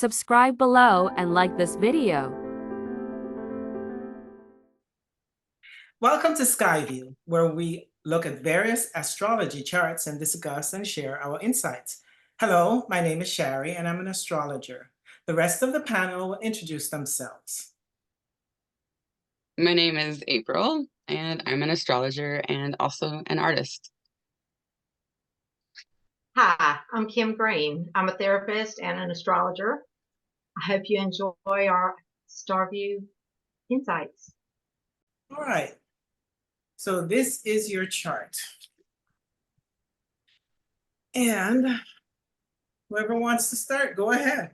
Subscribe below and like this video. Welcome to Skyview, where we look at various astrology charts and discuss and share our insights. Hello, my name is Sharrie and I'm an astrologer. The rest of the panel will introduce themselves. My name is April, and I'm an astrologer and also an artist. Hi, I'm Kim Green. I'm a therapist and an astrologer. I hope you enjoy our Starview insights. All right, so this is your chart. And whoever wants to start, go ahead.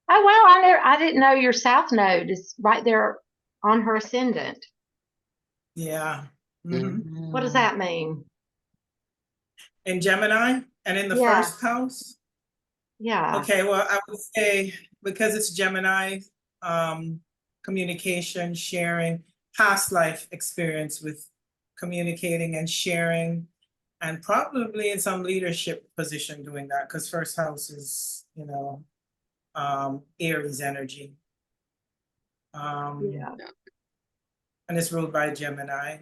Oh, well, I didn't know your South Node is right there on her ascendant. Yeah. Mm-hmm. What does that mean? In Gemini and in the first house? Yeah. Okay, well, I would say because it's Gemini, communication, sharing, past life experience with communicating and sharing, and probably in some leadership position doing that, because first house is, Aries energy. Yeah. And it's ruled by Gemini.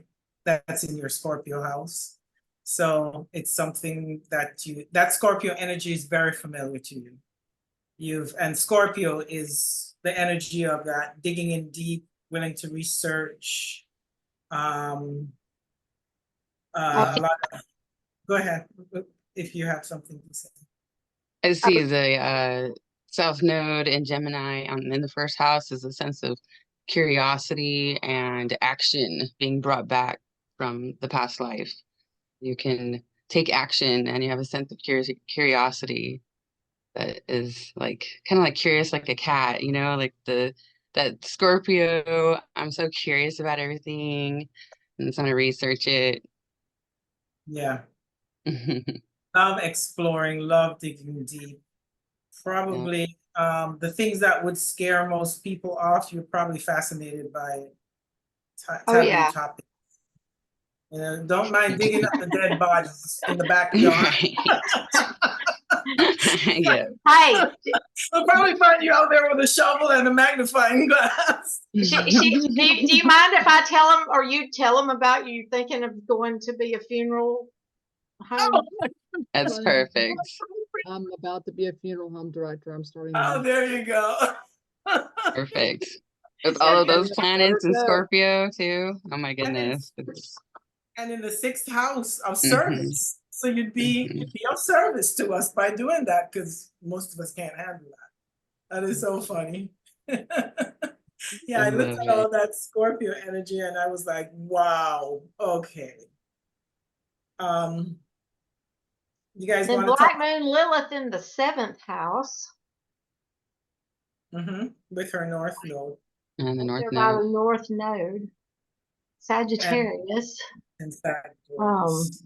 That's in your Scorpio house. So it's something that Scorpio energy is very familiar to you. And Scorpio is the energy of that digging in deep, willing to research. A lot of, go ahead if you have something to say. I see the South Node in Gemini in the first house is a sense of curiosity and action being brought back from the past life. You can take action and you have a sense of curiosity that is like kind of like curious like a cat, like that Scorpio, I'm so curious about everything and trying to research it. Yeah. Love exploring, love digging deep. Probably the things that would scare most people off, you're probably fascinated by taboo topics. Don't mind digging up the dead bodies in the backyard. Yeah. Hey, they'll probably find you out there with a shovel and a magnifying glass. do you mind if I tell them, or you tell them about you thinking of going to be a funeral home? Oh, that's perfect. I'm about to be a funeral home director. I'm starting. Oh, there you go. Perfect. With all of those planets in Scorpio too. Oh my goodness. And in the 6th house of service. So you'd be of service to us by doing that, because most of us can't handle that. That is so funny. Yeah, I looked at all that Scorpio energy and I was like, wow, okay. You guys want to Black Moon Lilith in the 7th house. With her North Node. And the North By Node. the North Node. Sagittarius. And Sagittarius.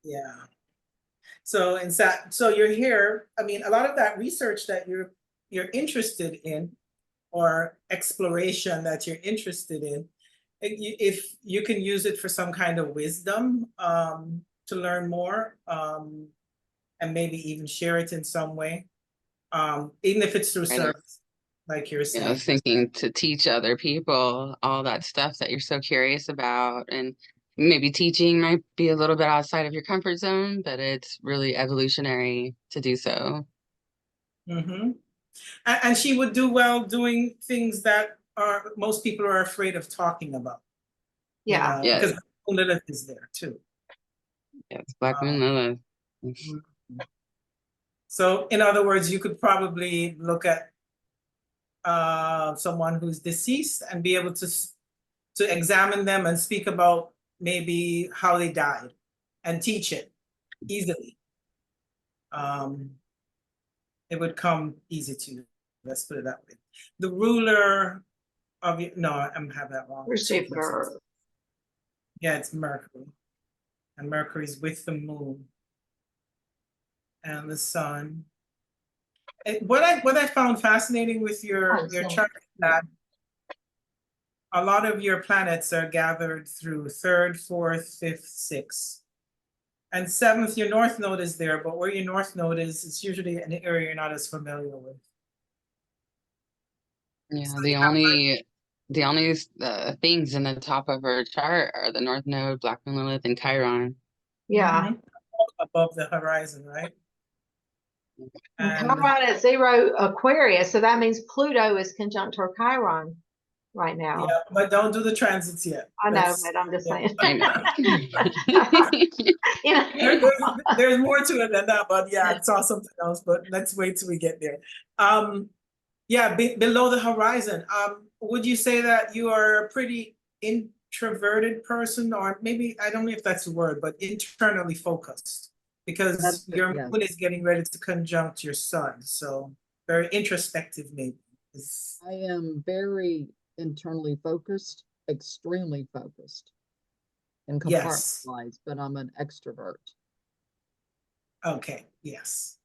Yeah. So so you're here. I mean, a lot of that research that you're interested in, or exploration that you're interested in, if you can use it for some kind of wisdom to learn more, and maybe even share it in some way, even if it's through service, like you're saying. I was thinking to teach other people all that stuff that you're so curious about, and maybe teaching might be a little bit outside of your comfort zone, but it's really evolutionary to do so. And she would do well doing things that most people are afraid of talking about. Yeah. Because Lilith is there too. Yeah, it's Black Moon Lilith. So in other words, you could probably look at someone who's deceased and be able to examine them and speak about maybe how they died and teach it easily. It would come easy to you. Let's put it that way. The ruler of I'm having that wrong. Yeah, it's Mercury. And Mercury's with the moon and the sun. What I found fascinating with your chart is that a lot of your planets are gathered through 3rd, 4th, 5th, 6th. And 7th, your north node is there, but where your north node is, it's usually an area you're not as familiar with. Yeah, So the you have only things in the top of her chart are the North Node, Black Moon Lilith, and Chiron. Yeah. above the horizon, right? And And Chiron at 0 Aquarius, so that means Pluto is conjunct her Chiron right now. yeah, but don't do the transits yet. I know, Let's- but I'm just saying. I know. You know, there's more to it than that, but yeah, I saw something else, but let's wait till we get there. Yeah, below the horizon, would you say that you are a pretty introverted person, or maybe, I don't know if that's the word, but internally focused? Because your yes. moon is getting ready to conjunct your sun, so very introspective maybe. I am very internally focused, extremely focused, and Yes. compartmentalized, but I'm an extrovert. Okay, yes.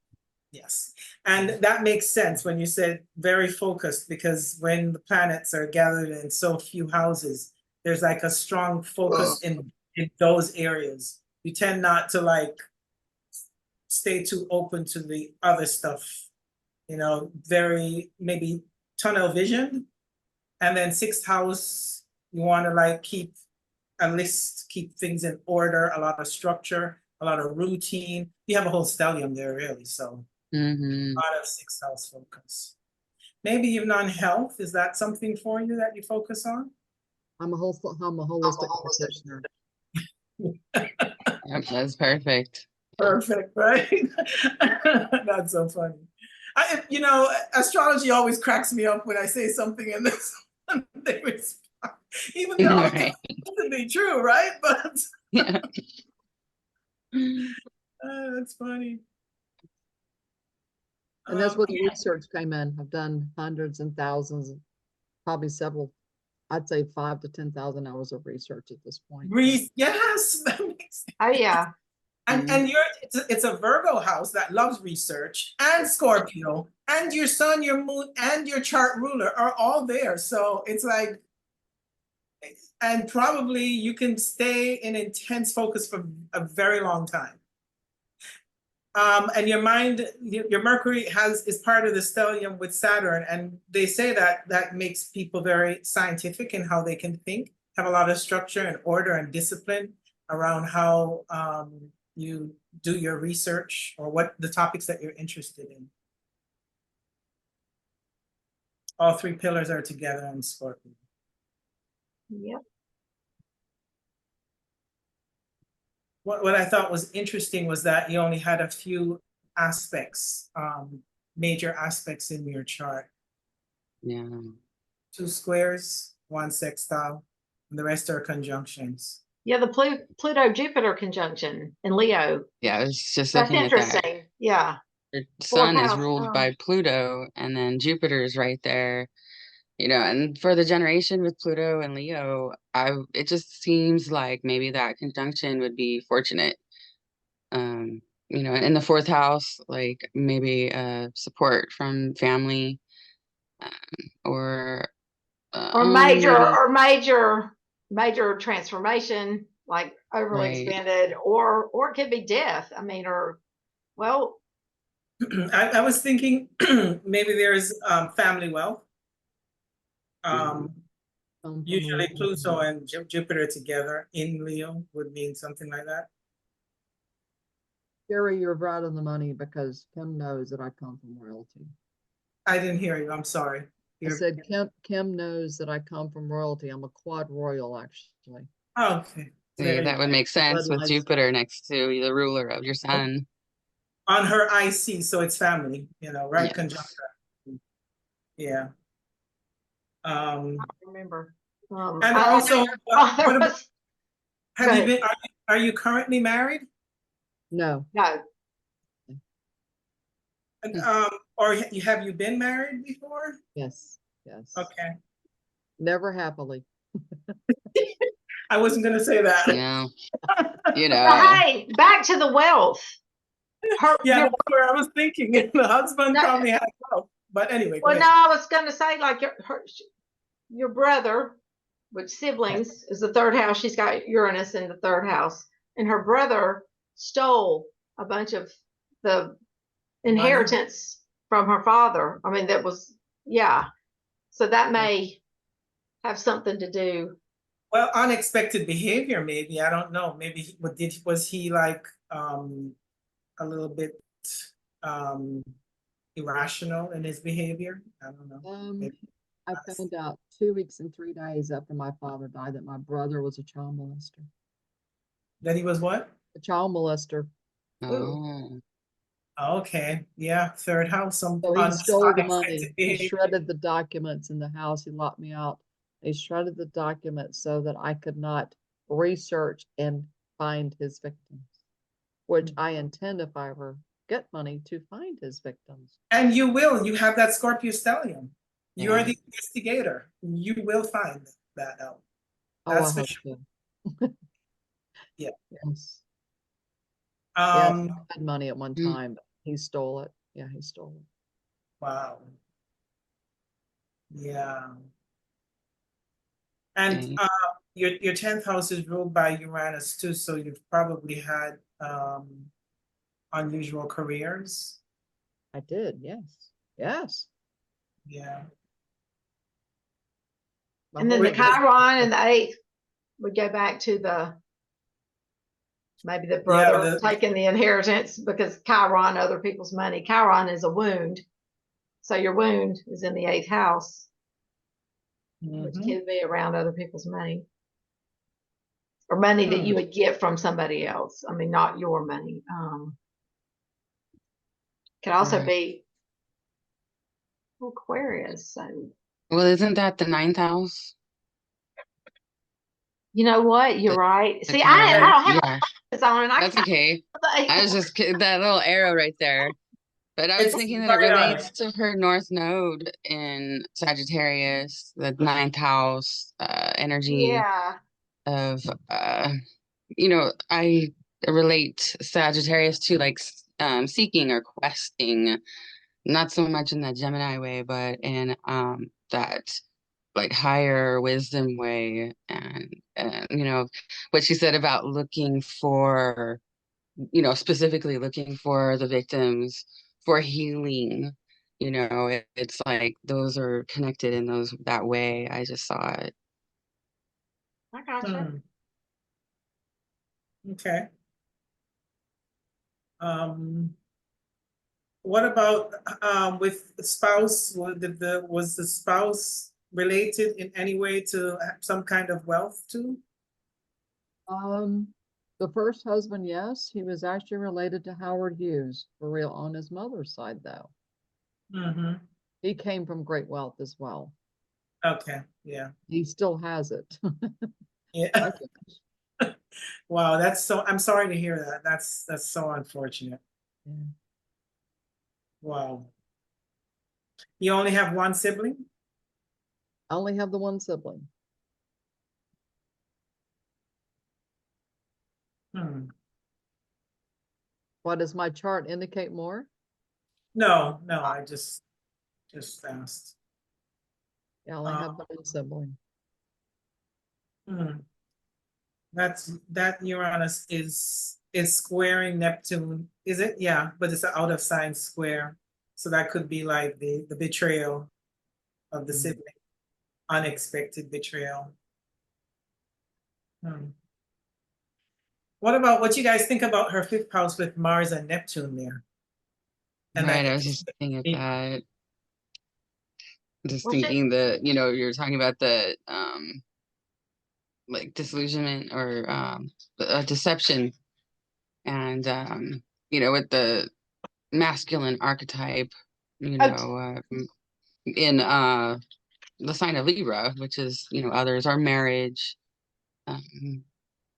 Yes. And that makes sense when you said very focused, because when the planets are gathered in so few houses, there's like a strong focus in those areas. You tend not to like stay too open to the other stuff, you know, very maybe tunnel vision. And then 6th house, you want to like keep a list, keep things in order, a lot of structure, a lot of routine. You have a whole stellium there, really. So Mhm. a lot of 6th house focus. Maybe even on health. Is that something for you that you focus on? I'm a holistic practitioner. Yep, that's perfect. Perfect, right? That's so funny. You know, astrology always cracks me up when I say something and this they respond, even though Right. it could be true, right? But Yeah. that's funny. And that's where the Yeah. research came in. I've done hundreds and thousands, probably several, I'd say 5,000 to 10,000 hours of research at this point. Yes, that makes sense. oh yeah. And it's a Virgo house that loves research, and Scorpio, and your sun, your moon, and your chart ruler are all there. So it's like, and probably you can stay in intense focus for a very long time. And your mind, your Mercury is part of the stellium with Saturn, and they say that that makes people very scientific in how they can think, have a lot of structure and order and discipline around how you do your research or what the topics that you're interested in. All 3 pillars are together in Scorpio. Yep. What I thought was interesting was that you only had a few aspects, major aspects in your chart. Yeah. 2 squares, 1 sextile, and the rest are conjunctions. Yeah, the Pluto Jupiter conjunction in Leo. Yeah, I was just That's looking at that. interesting. Yeah. Your sun is house, ruled by Pluto, and then Jupiter is right there. You know, and for the generation with Pluto and Leo, it just seems like maybe that conjunction would be fortunate. You know, in the 4th house, like maybe support from family, or major transformation, like overly Right. expanded, or it could be death. I mean, or well, I was thinking maybe there's family wealth. Usually Pluto and Jupiter together in Leo would mean something like that. Sharrie, you're right on the money, because Kim knows that I come from royalty. I didn't hear you. I'm sorry. I said Kim knows that I come from royalty. I'm a quad royal, actually. Okay. Yeah, that would make sense with Bloodlines. Jupiter next to the ruler of your sun. On her IC, so it's family, you know, right? Yes. Conjunction. Yeah. I remember. And also, have you been? Are you currently married? No. No. Or have you been married before? Yes. Yes. Okay. Never happily. I wasn't gonna say that. Yeah. You But know. hey, back to the wealth. Yeah, that's where I was thinking. The husband probably had wealth. But anyway, go Well, no, ahead. I was going to say, like your brother, which siblings is the 3rd house. She's got Uranus in the 3rd house, and her brother stole a bunch of the inheritance from her father. I mean, that was, yeah. So that may have something to do. Well, unexpected behavior, maybe. I don't know. Maybe was he like a little bit irrational in his behavior? I don't know. Maybe. I found out 2 weeks and 3 days after my father died that my brother was a child molester. That he was what? A child molester. Oh. Okay, yeah, third house. So he stole the money. unexpected He behavior. shredded the documents in the house. He locked me out. He shredded the documents so that I could not research and find his victims, which I intend, if I ever get money, to find his victims. And you will. You have that Scorpio stellium. You're Yeah. the investigator. You will find that out. Oh, I That's for hope sure. so. Yeah. Yes. Yes, Um, I had money at one time, but he stole it. Yeah, he stole it. wow. Yeah. And Okay. your 10th house is ruled by Uranus too, so you've probably had unusual careers. I did, yes. Yes. Yeah. My And then whole the life. Chiron and the 8th would go back to maybe the brother taking the inheritance, because Chiron, other people's money. Chiron is a wound. So your wound is in the 8th house, which can be around other people's money. Or money that you would get from somebody else. I mean, not your money. Could also be Aquarius. So, Well, isn't that the 9th house? you know what? You're The- right. the See, Chiron? I don't have Yeah, this on, and I that's can't. okay. I was just that little arrow right there. But I was It's thinking that it right on relates to her North Node in Sagittarius, the 9th house energy Yeah. of you know, I relate Sagittarius to like seeking or questing, not so much in that Gemini way, but in that like higher wisdom way. And you know, what she said about looking for, you know, specifically looking for the victims for healing. You know, it's like those are connected in that way. I just saw it. I gotcha. Okay. What about with the spouse? Was the spouse related in any way to some kind of wealth too? The first husband, yes, he was actually related to Howard Hughes, for real, on his mother's side, though. Mm-hmm. He came from great wealth as well. Okay, yeah. He still has it. Yeah. Okay. Wow, I'm sorry to hear that. That's so unfortunate. Yeah. Wow. You only have one sibling? I only have the one sibling. Hmm. What does my chart indicate more? No, I just asked. Yeah, I only have the one sibling. That Uranus is squaring Neptune, is it? Yeah, but it's an out of sign square. So that could be like the betrayal of the sibling, unexpected betrayal. What you guys think about her 5th house with Mars and Neptune there? And Right, that I was just thinking of that. Just thinking that, you know, you're talking about the like disillusionment or deception, and you know, with the masculine archetype, you know, in the sign of Libra, which is, you know, others, or marriage.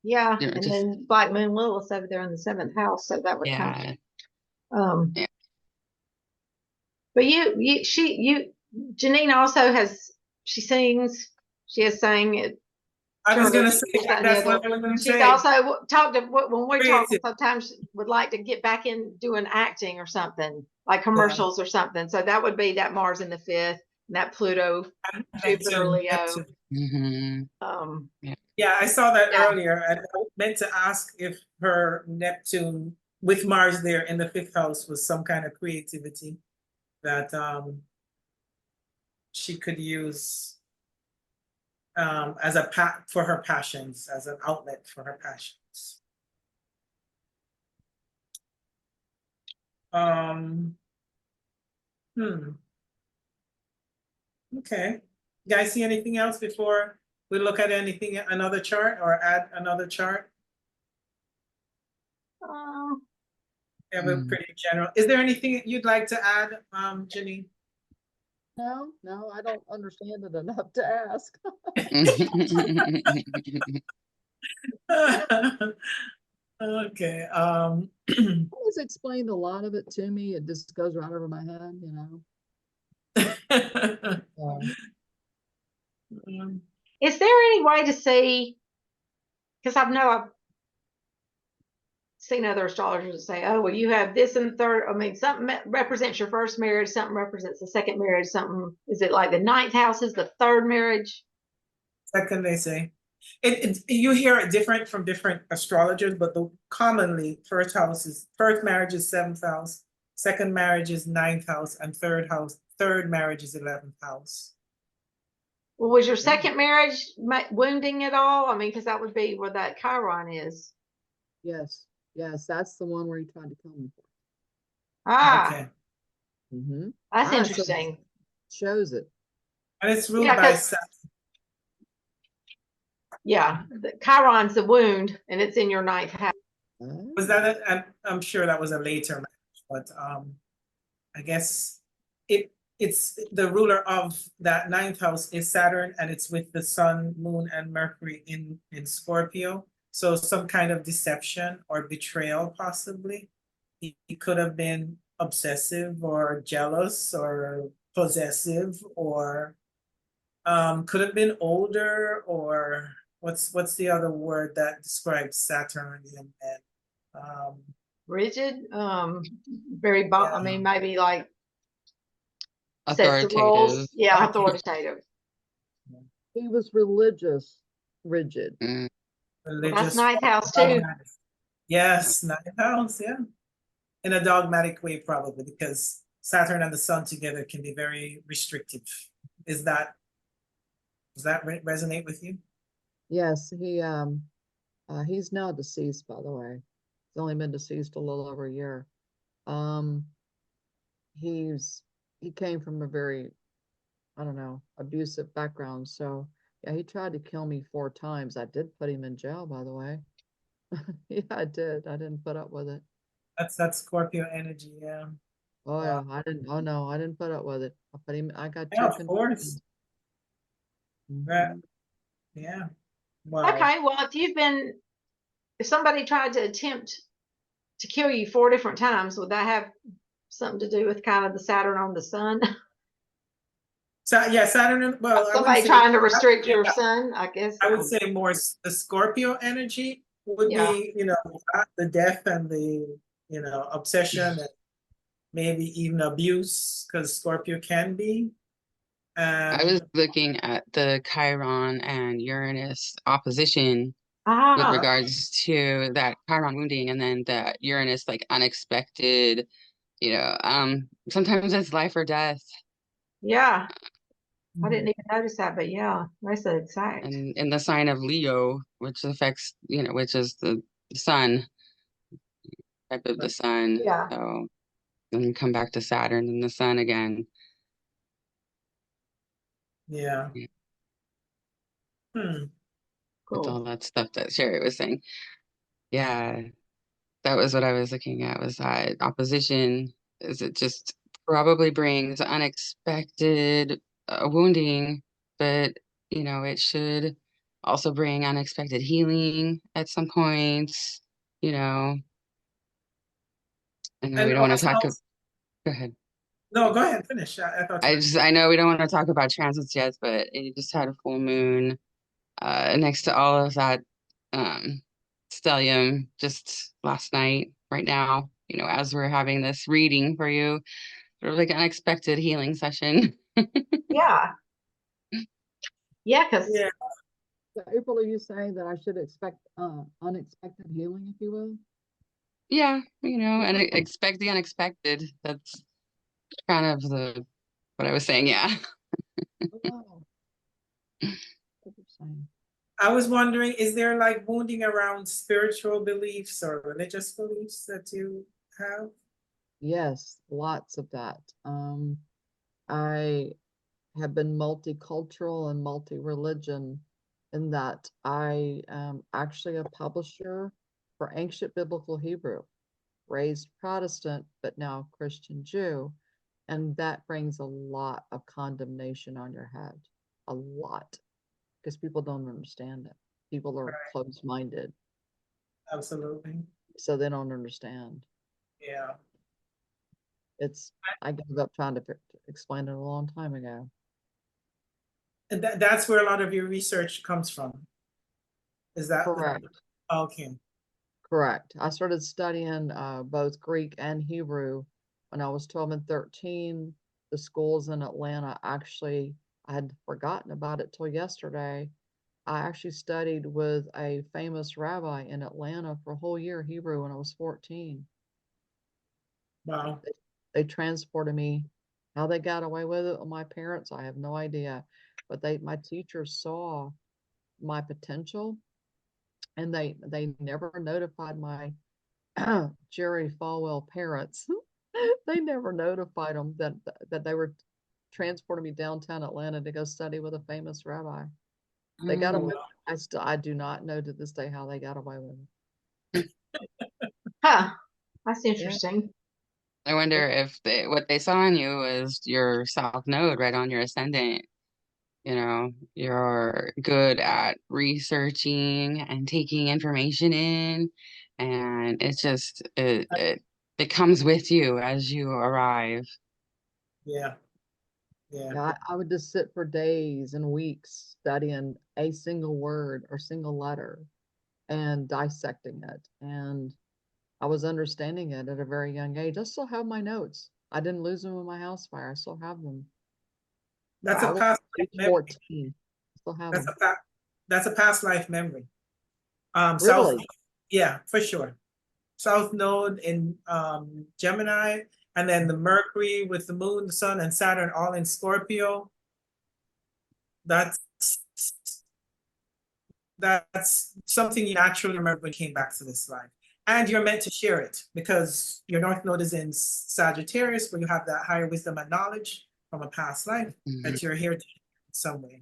Yeah, You know, and just then Black Moon Lilith over there in the 7th house, so that would kind of yeah. But Janine also she sings, she has sang it. I was gonna say that's what I was gonna say. She's also talked to when we talk, Creative. sometimes would like to get back in doing acting or something, like commercials or something. So that would be that Mars in the 5th, and that Pluto, Jupiter, Leo. Mm-hmm. Yeah. Yeah, I saw that Yeah. earlier. And I meant to ask if her Neptune with Mars there in the fifth house was some kind of creativity that she could use as a for her passions, as an outlet for her passions. Hmm. Okay. You guys see anything else before we look at anything, another chart or add another chart? Yeah, we're pretty general. Is there anything you'd like to add, Janine? No, I don't understand it enough to ask. Okay. Always explained a lot of it to me. It just goes right over my head, you know. So, Is there any way to see? Because I've seen other astrologers that say, "Oh, well, you have this in the third." I mean, something represents your first marriage, something represents the second marriage, something is it like the ninth house is the third marriage? Second, they say. You hear it different from different astrologers, but commonly first marriage is seventh house, second marriage is ninth house, and third marriage is 11th house. Well, was your second marriage wounding at all? I mean, because that would be where that Chiron is. yes, that's the one where he tried to kill me for. Ah, Okay. that's So interesting. shows it. And it's ruled Yeah, by 'cause- Yeah, the Chiron's the wound, and it's in your ninth house. Was that I'm sure that was a later marriage, but I guess it's the ruler of that ninth house is Saturn, and it's with the Sun, Moon, and Mercury in Scorpio. So some kind of deception or betrayal, possibly. He could have been obsessive or jealous or possessive, or could have been older, or what's the other word that describes Saturnian men? Rigid, very, I mean, maybe like sets the Authoritative. rules. Yeah, authoritative. He was religious, rigid. Religious. That's ninth house too. Yes, ninth house, yeah. In a dogmatic way, probably, because Saturn and the Sun together can be very restrictive. Does that resonate with you? Yes, he's now deceased, by the way. He's only been deceased a little over a year. He came from a very, I don't know, abusive background. So yeah, he tried to kill me 4 times. I did put him in jail, by the way. Yeah, I did. I didn't put up with it. That's Scorpio energy, yeah. Oh yeah, I didn't. Oh no, I didn't put up with it. I got Yeah, 2 of course. convictions. Yeah. Wow. Okay, well, if somebody tried to attempt to kill you 4 different times, would that have something to do with kind of the Saturn on the Sun? So yeah, Saturn. Well, Somebody trying to restrict your Sun, I guess. I would say more the Scorpio energy would be, the death and the, obsession and maybe even abuse, because Scorpio can be. I was looking at the Chiron and Uranus opposition with Ah, regards to that Chiron wounding, and then the Uranus like unexpected, sometimes it's life or death. yeah. I didn't even notice that, but yeah, that's exact. And in the sign of Leo, which affects, which is the sun, type of the sun. Yeah. So then come back to Saturn and the sun again. Yeah. With Cool. all that stuff that Sharrie was saying. Yeah, that was what I was looking at, was that opposition. Is it just probably brings unexpected wounding, but it should also bring unexpected healing at some points. I know we And don't want to talk. also, Go ahead. no, go ahead, finish. I thought I know we don't want to talk about transits yet, but it just had a full moon next to all of that stellium just last night, right now, as we're having this reading for you, sort of like an unexpected healing session. Yeah. Yeah, because So April, are you saying that I should expect unexpected healing, if you will? Yeah, and expect the unexpected. That's kind of what I was saying. Yeah. Oh, wow. What you're saying. I was wondering, is there like wounding around spiritual beliefs or religious beliefs that you have? Yes, lots of that. I have been multicultural and multi-religion in that I am actually a publisher for ancient biblical Hebrew, raised Protestant, but now Christian Jew. And that brings a lot of condemnation on your head, a lot, because people don't understand it. People are closed-minded, Absolutely. so they don't understand. Yeah. I gave up trying to explain it a long time ago. And that's where a lot of your research comes from. Is that Correct. Okay. Correct. I started studying both Greek and Hebrew when I was 12 and 13. The schools in Atlanta, actually, I had forgotten about it till yesterday. I actually studied with a famous rabbi in Atlanta for a whole year Hebrew when I was 14. Wow. They transported me. How they got away with it with my parents, I have no idea. But my teachers saw my potential, and they never notified my Jerry Falwell parents. They never notified them that they were transporting me downtown Atlanta to go study with a famous rabbi. They got away. I do not know to this day how they got away with it. Huh. That's interesting. I wonder if what they saw in you was your south node right on your ascendant. You're good at researching and taking information in, and it's just it comes with you as you arrive. Yeah. Yeah. Yeah, I would just sit for days and weeks studying a single word or single letter and dissecting it. And I was understanding it at a very young age. I still have my notes. I didn't lose them in my house fire. I still have them. That's I a was past life age memory. 14. Still have That's them. that's a past life memory. South, Really? yeah, for sure. South node in Gemini, and then the Mercury with the moon, the sun, and Saturn all in Scorpio. That's something you naturally remember when you came back to this life. And you're meant to share it because your North Node is in Sagittarius, where you have that higher wisdom and knowledge from a past life that you're here to in some way.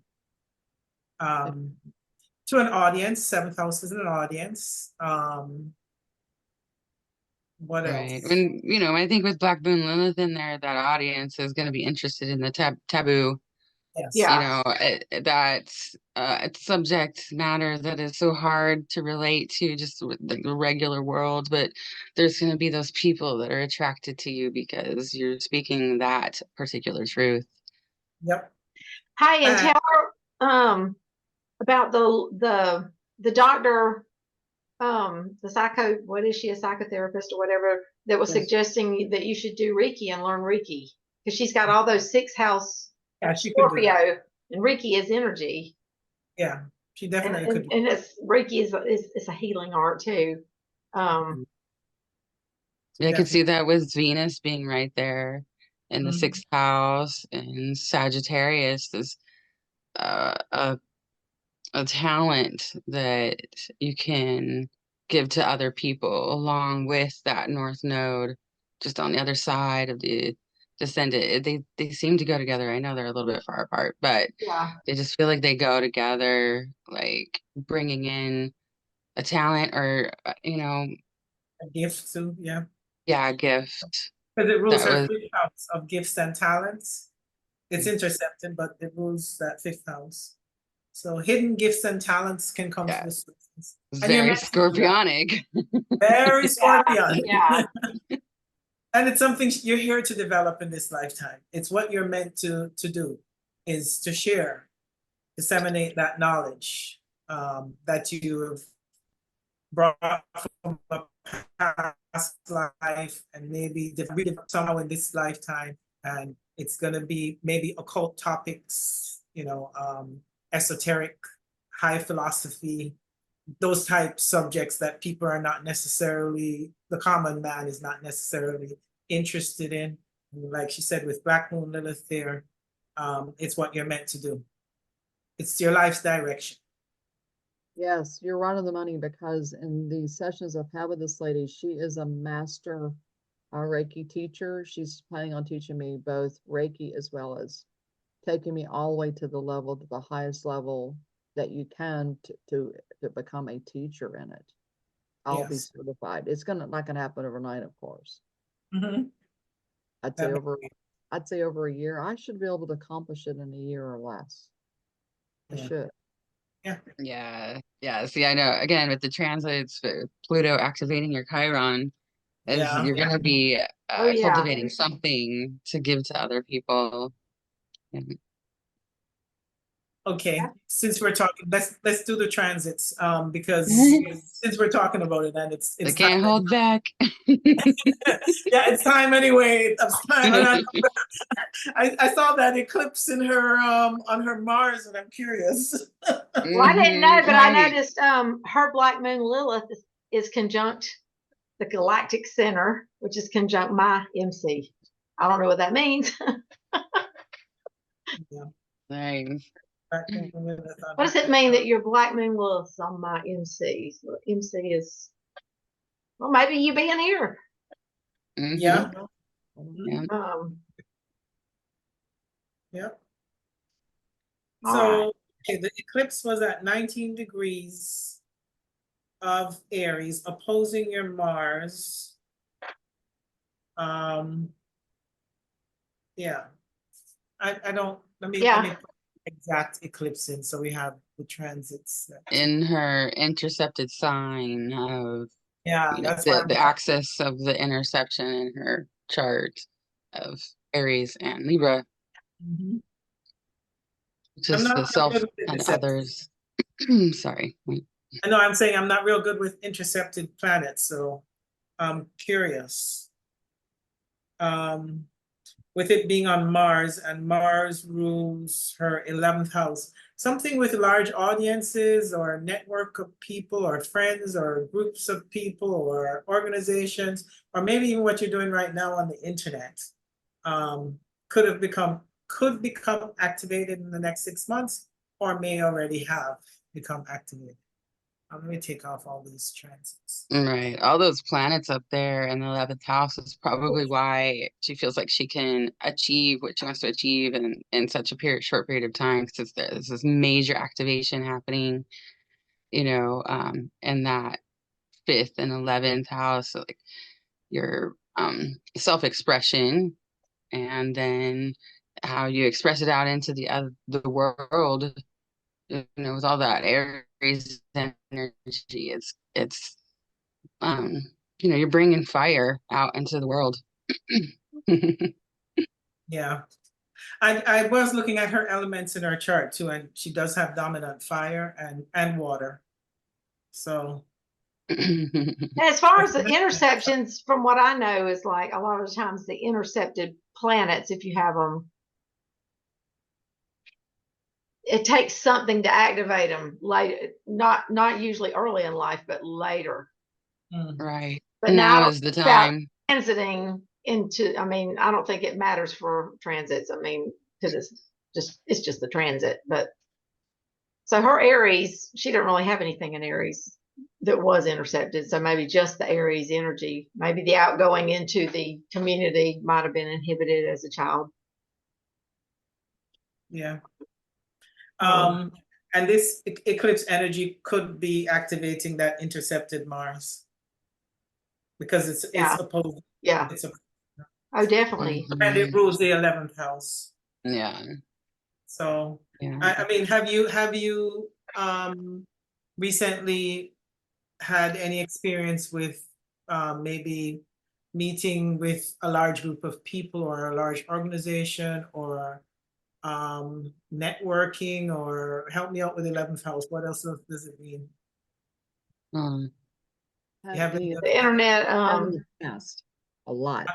To an audience, seventh house is an audience. What Right. else? When I think with Black Moon Lilith in there, that audience is going to be interested in the taboo. Yes. Yeah. That's it's subject matter that is so hard to relate to just the regular world, but there's going to be those people that are attracted to you because you're speaking that particular truth. Yep. Hey, and tell her about the doctor, the what is she, a psychotherapist or whatever, that was suggesting that you should do Reiki and learn Reiki because she's got all those 6th house Scorpio, and Reiki is energy. Yeah, she definitely could. And Reiki is a healing art too. I could see that with Venus being right there in the 6th house, and Sagittarius is a talent that you can give to other people along with that North Node just on the other side of the descendant. They seem to go together. I know they're a little bit far apart, but they just feel like they go together, like bringing in a talent or a gift too. Yeah, a gift because it rules that her was 5th house of gifts and talents. It's intercepted, but it rules that 5th house. So hidden gifts and talents can come to the surface. And you're very meant to do that. scorpionic. Very Scorpion. Yeah. And it's something you're here to develop in this lifetime. It's what you're meant to do, is to share, disseminate that knowledge that you have brought from a past life and maybe somehow in this lifetime. And it's going to be maybe occult topics, esoteric high philosophy, those type subjects that people are not necessarily, the common man is not necessarily interested in. Like she said, with Black Moon Lilith there, it's what you're meant to do. It's your life's direction. Yes, you're right on the money, because in the sessions I've had with this lady, she is a master Reiki teacher. She's planning on teaching me both Reiki as well as taking me all the way to the highest level that you can to become a teacher in it. I'll be Yes. certified. It's not gonna happen overnight, of course. Mhm. I'd say over a year. I should be able to accomplish it in a year or less. I Yeah. should. Yeah. See, I know, again, with the transits, Pluto activating your Chiron, Yeah. you're going to be Oh, yeah. cultivating something to give to other people. And Okay, since we're talking, let's do the transits, because since we're talking about it, and I it's can't time. hold back. Yeah, it's time anyway. It's time, and I saw that eclipse in her on her Mars, and I'm curious. Well, I didn't know, but I Right. noticed her Black Moon Lilith is conjunct the galactic center, which is conjunct my MC. I don't know what that means. Nice. What does it mean that your Black Moon Lilith's on my MC? So MC is, well, maybe you being here. Mhm. Yeah. Yeah. Yeah. All So right. okay, the eclipse was at 19 degrees of Aries, opposing your Mars. Yeah. I don't, let me put exact eclipse in, so we have the transits. In her intercepted sign of Yeah, that's why the axis of the interception in her chart of Aries and Libra, Mhm. which I'm is not the real self good with and intercepted. others. Sorry. I know, I'm saying I'm not real good with intercepted planets, so I'm curious. With it being on Mars, and Mars rules her 11th house, something with large audiences or network of people or friends or groups of people or organizations, or maybe even what you're doing right now on the internet, could become activated in the next 6 months, or may already have become activated. Let me take off all these transits. Right. All those planets up there in the 11th house is probably why she feels like she can achieve what she wants to achieve in such a short period of time, because there's this major activation happening, in that 5th and 11th house, so like your self-expression, and then how you express it out into the world, with all that Aries energy. It's you're bringing fire out into the world. Yeah. I was looking at her elements in her chart too, and she does have dominant fire and water. So As far as the interceptions, from what I know, is like a lot of the times the intercepted planets, if you have them, it takes something to activate them later, not usually early in life, but later. Right. But now is the time. Transiting into, I mean, I don't think it matters for transits. I mean, because it's just the transit. But so her Aries, she didn't really have anything in Aries that was intercepted. So maybe just the Aries energy, maybe the outgoing into the community might have been inhibited as a child. Yeah. And this eclipse energy could be activating that intercepted Mars, because it's opposed. Yeah. Oh, definitely. And it rules the 11th house. Yeah. So yeah. I mean, have you recently had any experience with maybe meeting with a large group of people or a large organization, or networking, or help me out with 11th house? What else does it mean? You have Any any of The internet. in the past, a lot.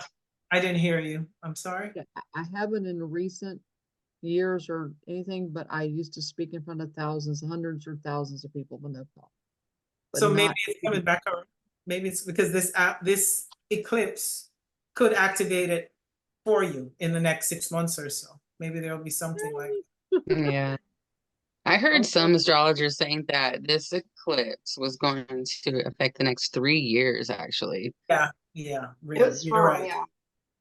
I didn't hear you. I'm sorry. I haven't in recent years or anything, but I used to speak in front of thousands, hundreds or thousands of people with no problem. But So maybe not it's coming back around. Maybe it's because this eclipse could activate it for you in the next 6 months or so. Maybe there'll be something like, Yeah. I heard Okay. some astrologers saying that this eclipse was going to affect the next 3 years, actually. yeah, It really, was you're for, right. yeah.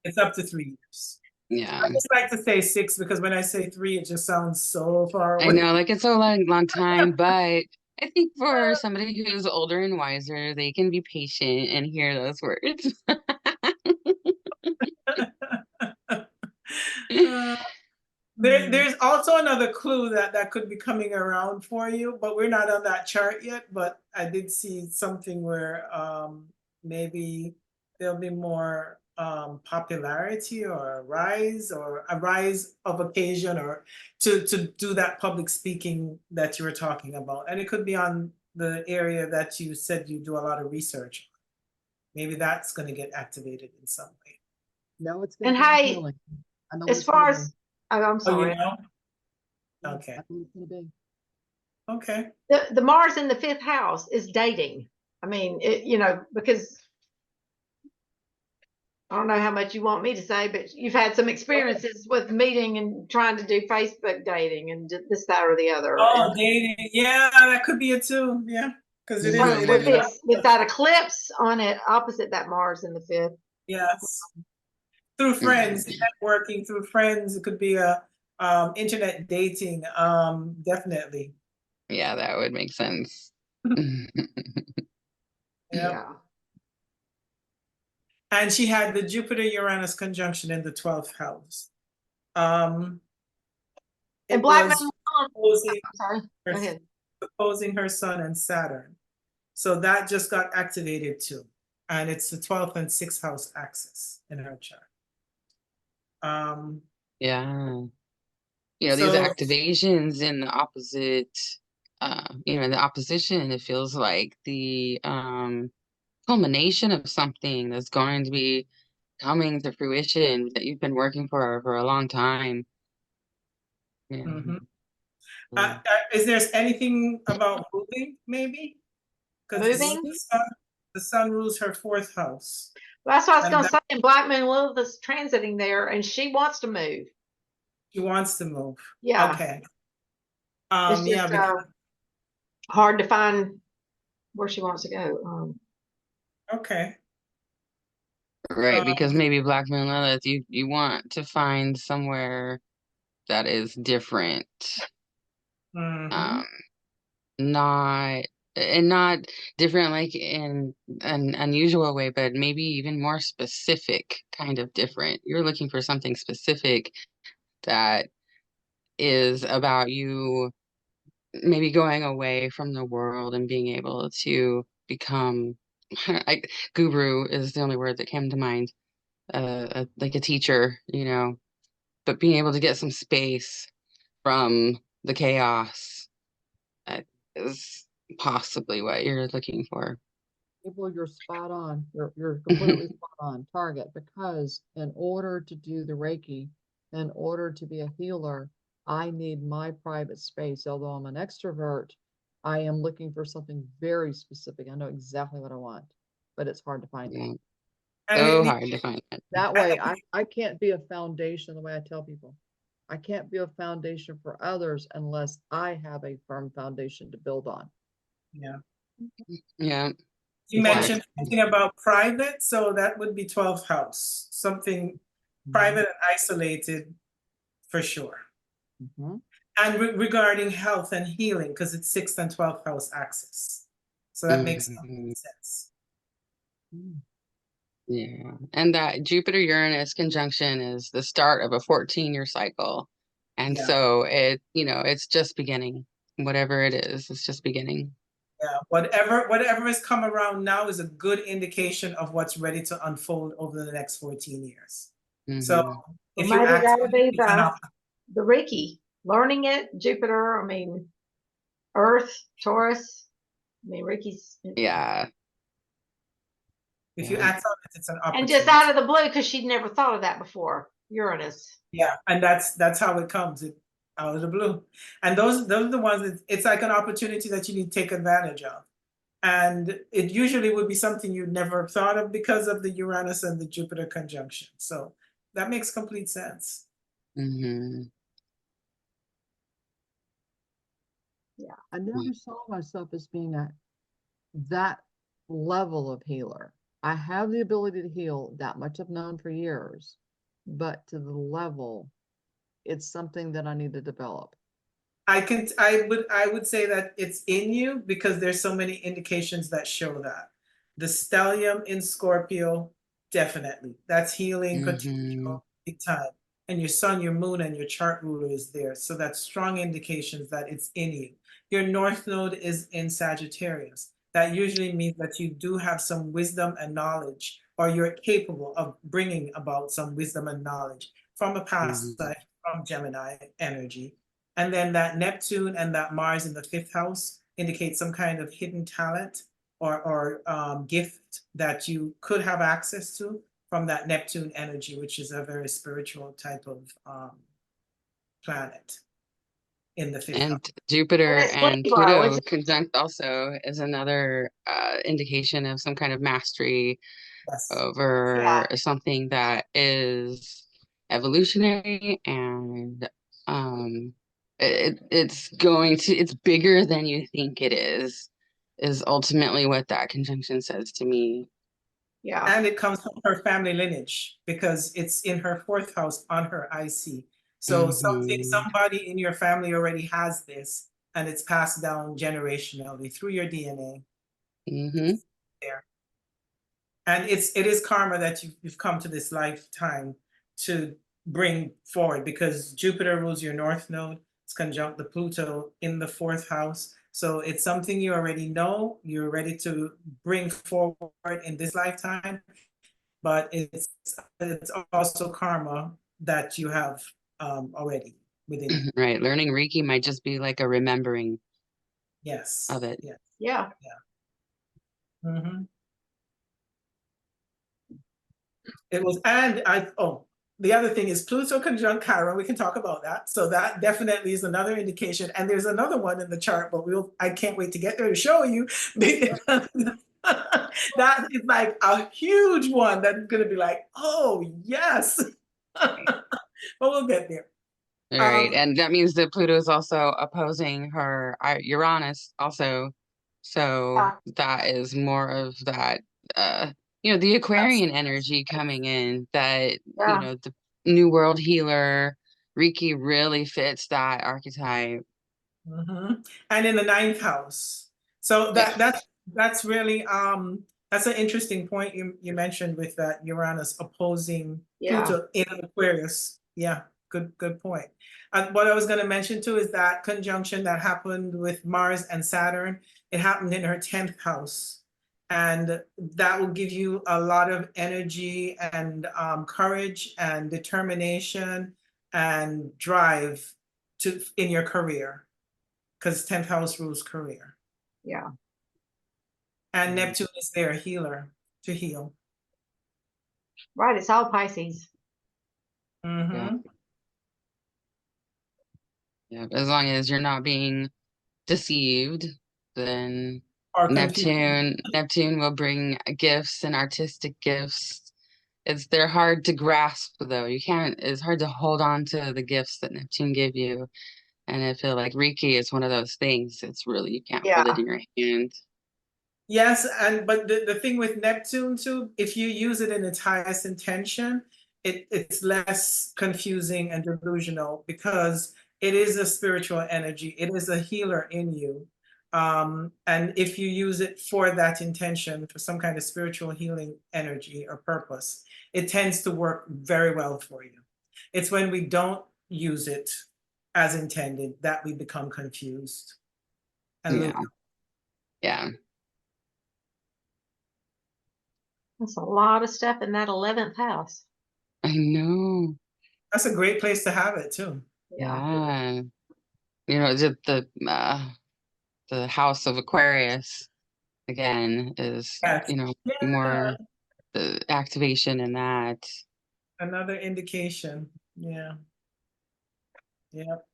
It's up to 3 years. Yeah. I just like to say 6 because when I say 3, it just sounds so far I away. know, like it's a long time, but I think for somebody who's older and wiser, they can be patient and hear those words. Uh, there's also another clue that could be coming around for you, but we're not on that chart yet. But I did see something where maybe there'll be more popularity or a rise of occasion or to do that public speaking that you were talking about. And it could be on the area that you said you do a lot of research on. Maybe that's going to get activated in some way. No, it's gonna And be hey, healing. I know what as it's far gonna as, be. oh, I'm Oh, you sorry. know? Yeah, Okay. I know what it's gonna be. Okay. The Mars in the 5th house is dating. I mean, because I don't know how much you want me to say, but you've had some experiences with meeting and trying to do Facebook dating and this, that, or the other. Oh, And dating. Yeah, that could be it too. Yeah, because it is. so Mhm. It with is. this, with that eclipse on it, opposite that Mars in the 5th. Yes. Through friends, networking through friends. It could be a internet dating. Definitely. Yeah, that would make sense. Yeah. Yeah. And she had the Jupiter-Uranus conjunction in the 12th house. Um, And it Black was Man, opposing sorry, go her, ahead. opposing her Sun and Saturn. So that just got activated too. And it's the 12th and 6th house axis in her chart. Yeah. You know, these So activations in the opposite, in the opposition, it feels like the culmination of something that's going to be coming to fruition that you've been working for a long time. Yeah. mhm. Is there anything about moving, maybe? Because Moving? the sun rules her 4th house. Well, that's what I was And going to that say. And Black Moon Lilith is transiting there, and she wants to move. she wants to move. Yeah, Okay. it's Yeah, just because hard to find where she wants to go. okay. Right, because Um, maybe Black Moon Lilith, you want to find somewhere that is different. mhm. Um, not not different like in an unusual way, but maybe even more specific kind of different. You're looking for something specific that is about you maybe going away from the world and being able to become guru is the only word that came to mind. Like a teacher, but being able to get some space from the chaos is possibly what you're looking for. April, you're spot on. You're completely spot on target because in order to do the Reiki, in order to be a healer, I need my private space. Although I'm an extrovert, I am looking for something very specific. I know exactly what I want, but it's hard to find it. Yeah. And So it hard to find it. That way, I can't be a foundation the way I tell people. I can't be a foundation for others unless I have a firm foundation to build on. yeah. Yeah, You Exactly. mentioned something about private, so that would be 12th house. Something private and isolated for sure. Mhm. And regarding health and healing, because it's 6th and 12th house axis. So that makes Mhm. sense. Mm. Yeah. And that Jupiter Uranus conjunction is the start of a 14-year cycle. And Yeah. so it's just beginning. Whatever it is, it's just beginning. Yeah, whatever has come around now is a good indication of what's ready to unfold over the next 14 years. So Mhm. Well, if you maybe act, that would be it's an the Reiki, learning it, Jupiter, I mean, Earth, Taurus. I mean, Reiki's, Yeah. if you Yeah. act on it, it's an and just opportunity. out of the blue, because she'd never thought of that before. Uranus. Yeah, and that's how it comes, out of the blue. And those are the ones that it's like an opportunity that you need to take advantage of. And it usually would be something you'd never have thought of because of the Uranus and the Jupiter conjunction. So that makes complete sense. Mm-hmm. Yeah. I never saw myself as being that level of healer. I have the ability to heal, that much I've known for years, but to the level, it's something that I need to develop. I would say that it's in you because there's so many indications that show that. The stellium in Scorpio, definitely. That's healing Mm-hmm. potential big time. And your sun, your moon, and your chart ruler is there. So that's strong indications that it's in you. Your north node is in Sagittarius. That usually means that you do have some wisdom and knowledge, or you're capable of bringing about some wisdom and knowledge from a past Mm-hmm. life, from Gemini energy. And then that Neptune and that Mars in the fifth house indicate some kind of hidden talent or gift that you could have access to from that Neptune energy, which is a very spiritual type of planet in the fifth house. And Jupiter it's and Libra, which Pluto conjunct also is another indication of some kind of mastery Yes. over something that is evolutionary, and it's bigger than you think it is ultimately what that conjunction says to me. yeah. And it comes from her family lineage because it's in her fourth house on her IC. So Mm-hmm. somebody in your family already has this, and it's passed down generationally through your DNA. Mm-hmm. There. And it is karma that you've come to this lifetime to bring forward because Jupiter rules your north node. It's conjunct the Pluto in the fourth house. So it's something you already know, you're ready to bring forward in this lifetime, but it's also karma that you have already within you. Right. Learning Reiki might just be like a remembering Yes. of it. Yes. Yeah. Mm-hmm. It was, the other thing is Pluto conjunct Chiron. We can talk about that. So that definitely is another indication. And there's another one in the chart, but I can't wait to get there to show you. That is like a huge one that's going to be like, oh, yes. But we'll get there. All right. And that means that Pluto is also opposing her Uranus also. So that is more of that, the Aquarian energy coming in that, Yeah. the New World healer, Reiki really fits that archetype. Mhm. And in the ninth house. So Yeah. that's really that's an interesting point you mentioned with that Uranus opposing Yeah. Pluto in Aquarius. Yeah, good point. What I was going to mention too is that conjunction that happened with Mars and Saturn. It happened in her 10th house. And that will give you a lot of energy and courage and determination and drive in your career because 10th house rules career. Yeah. And Neptune is there, healer, to heal. Right. It's all Pisces. Mm-hmm. Yeah. As long as you're not being deceived, then Or confused. Neptune will bring gifts and artistic gifts. They're hard to grasp though. It's hard to hold on to the gifts that Neptune gave you. And I feel like Reiki is one of those things. It's really, you can't hold it in your hand. Yes, but the thing with Neptune too, if you use it in its highest intention, it's less confusing and delusional because it is a spiritual energy. It is a healer in you. And if you use it for that intention, for some kind of spiritual healing energy or purpose, it tends to work very well for you. It's when we don't use it as intended that we become confused and lose. Yeah. That's a lot of stuff in that 11th house. I know. That's a great place to have it too. Yeah. Just the house of Aquarius again is, Yes. more the activation in that. Another indication. Yeah. Yep.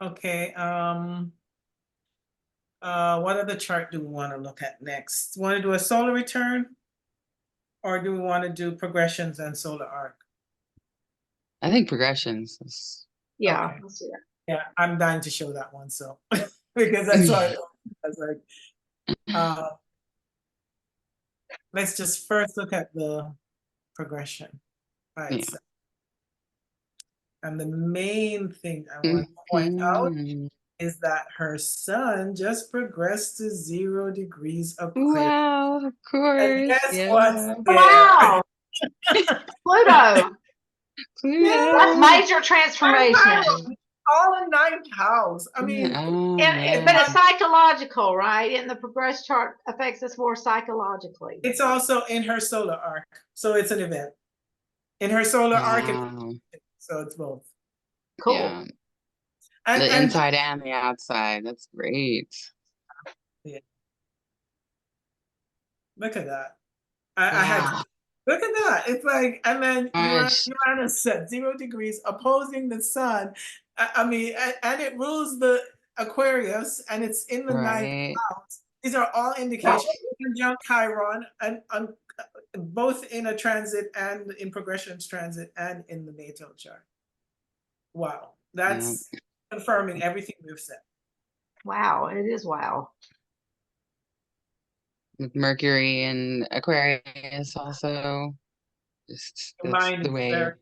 Okay. What other chart do we want to look at next? Want to do a solar return, or do we want to do progressions and solar arc? I think progressions is Yeah, Okay. let's do that. Yeah, I'm dying to show that one. So because that's why I was like, let's just first look at the progression by yeah. itself. And the main thing I want to point out Mhm. is that her sun just progressed to 0 degrees Aquarius. Wow, of And course. guess what's Yeah. there? Wow, Pluto, that's Pluto. major transformation. All in ninth house. I mean, Oh, But man. it's psychological, right? And the progress chart affects us more psychologically. it's also in her solar arc. So it's an event. In her solar arc, Wow. so it's both. Cool. Yeah. And, The and inside and the outside. That's great. look at that. I had Wow. look at that. It's like, and then Gosh. Uranus at 0 degrees opposing the sun. I mean, and it rules the Aquarius, and it's in the ninth Right. house. These are all indications. Conjunct Chiron, and both in a transit and in progressions transit and in the natal chart. Wow, that's confirming everything we've said. Wow, it is wow. With Mercury and Aquarius also. Just Your that's mind the is way. very,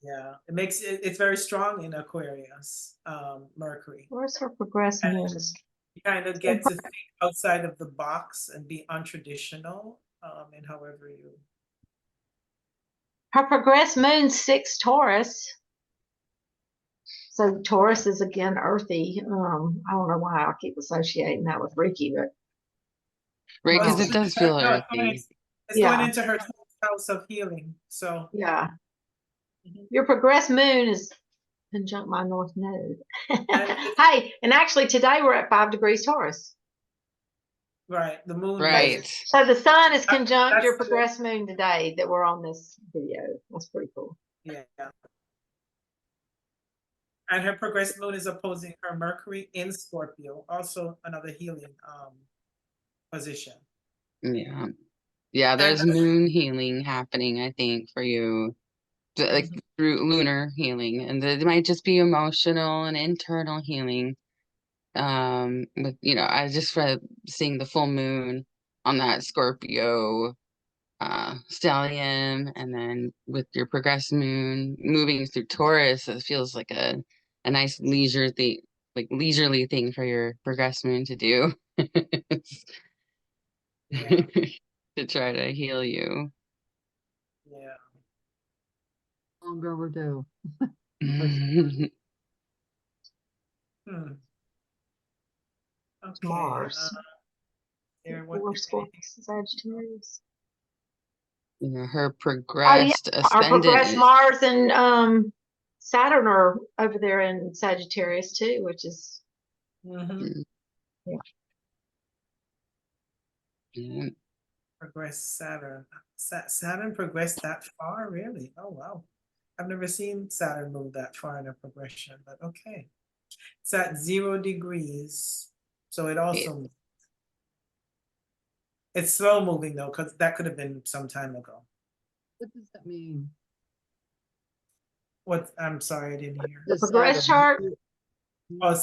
yeah, it makes it's very strong in Aquarius, Mercury. Where's her progress moon? You kind of get to think outside of the box and be untraditional, in however you. Her progress moon 6 Taurus. So Taurus is again earthy. I don't know why I keep associating that with Ricky, but Right, because it does feel No, earthy. it's going into her 12th house of healing. So yeah. Your progress moon is conjunct my north node. Hey, and actually today we're at 5 degrees Taurus. right, the moon. Right. So the sun is conjunct That's your the- progress moon today that we're on this video. That's pretty cool. Yeah. And her progress moon is opposing her Mercury in Scorpio, also another healing position. Yeah. Yeah, there's moon healing happening, I think, for you. Like through lunar healing. And it might just be emotional and internal healing. With I just read seeing the full moon on that Scorpio stellium, and then with your progress moon moving through Taurus, it feels like a nice leisurely thing for your progress moon to do. Yeah. To try to heal you. Yeah. Long overdue. Hmm. Okay. Mars. There, what Four is Scorpius, Sagittarius. Her progressed Our progressed ascendant. Mars and Saturn are over there in Sagittarius too, which is Yeah. Progressed Saturn. Saturn progressed that far, really? Oh wow. I've never seen Saturn move that far in a progression, but okay. It's at 0 degrees. So it also it's slow moving though, because that could have been some time ago. What does that mean? What, I'm sorry, I didn't hear. the progress chart. Oh,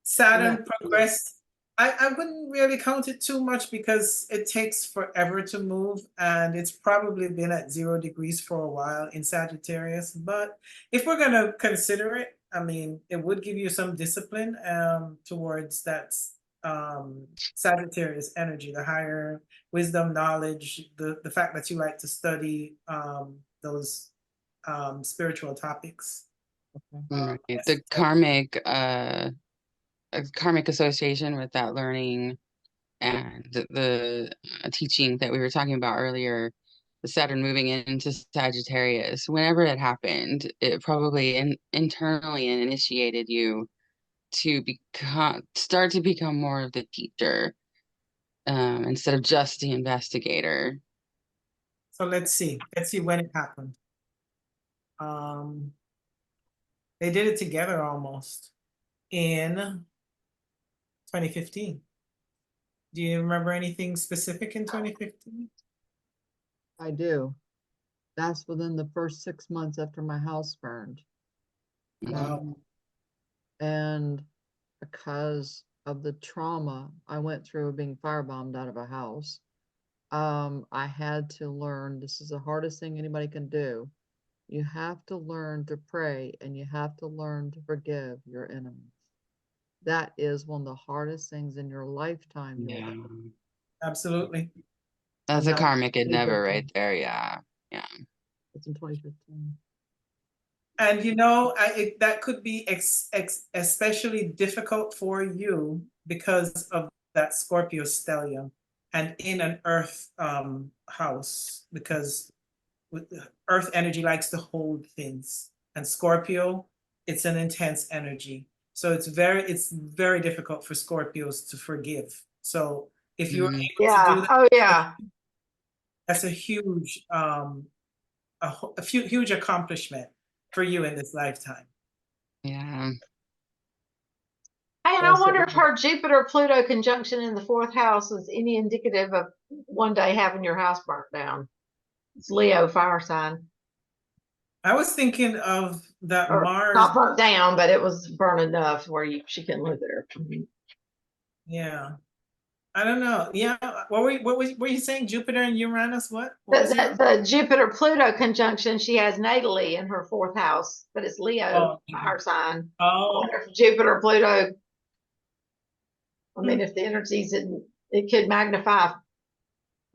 Saturn progressed. I wouldn't really count it too much because it takes forever to move, and it's probably been at 0 degrees for a while in Sagittarius. But if we're gonna consider it, I mean, it would give you some discipline towards that Sagittarius energy, the higher wisdom, knowledge, the fact that you like to study those spiritual topics. Right. The karmic association with that learning and the teaching that we were talking about earlier, the Saturn moving into Sagittarius, whenever it happened, it probably internally initiated you to start to become more of the teacher, instead of just the investigator. So let's see when it happened. They did it together almost in 2015. Do you remember anything specific in 2015? I do. That's within the first 6 months after my house burned. Wow. And because of the trauma I went through being firebombed out of a house, I had to learn, this is the hardest thing anybody can do. You have to learn to pray and you have to learn to forgive your enemies. That is one of the hardest things in your lifetime. You'll Yeah. do. Absolutely. That's a And karmic that's- endeavor right there. Yeah. It's in 2015. And that could be especially difficult for you because of that Scorpio stellium and in an earth house, because earth energy likes to hold things, and Scorpio, it's an intense energy. So it's very difficult for Scorpios to forgive. So if you're Mhm. able to do Yeah. that, Oh, yeah. that's a huge huge accomplishment for you in this lifetime. Yeah. Hey, and I Yes, it wonder if was. her Jupiter-Pluto conjunction in the fourth house is any indicative of one day having your house burnt down. It's Leo fire sign. I was thinking of that Or Mars. not burnt down, but it was burnt enough where she couldn't live there. Yeah, I don't know. Yeah, what were you saying? Jupiter and Uranus? What was it? The Jupiter-Pluto conjunction she has natally in her fourth house, but it's Leo fire sign. I Oh, wonder if Jupiter-Pluto, I mean, if the energies, it could magnify, I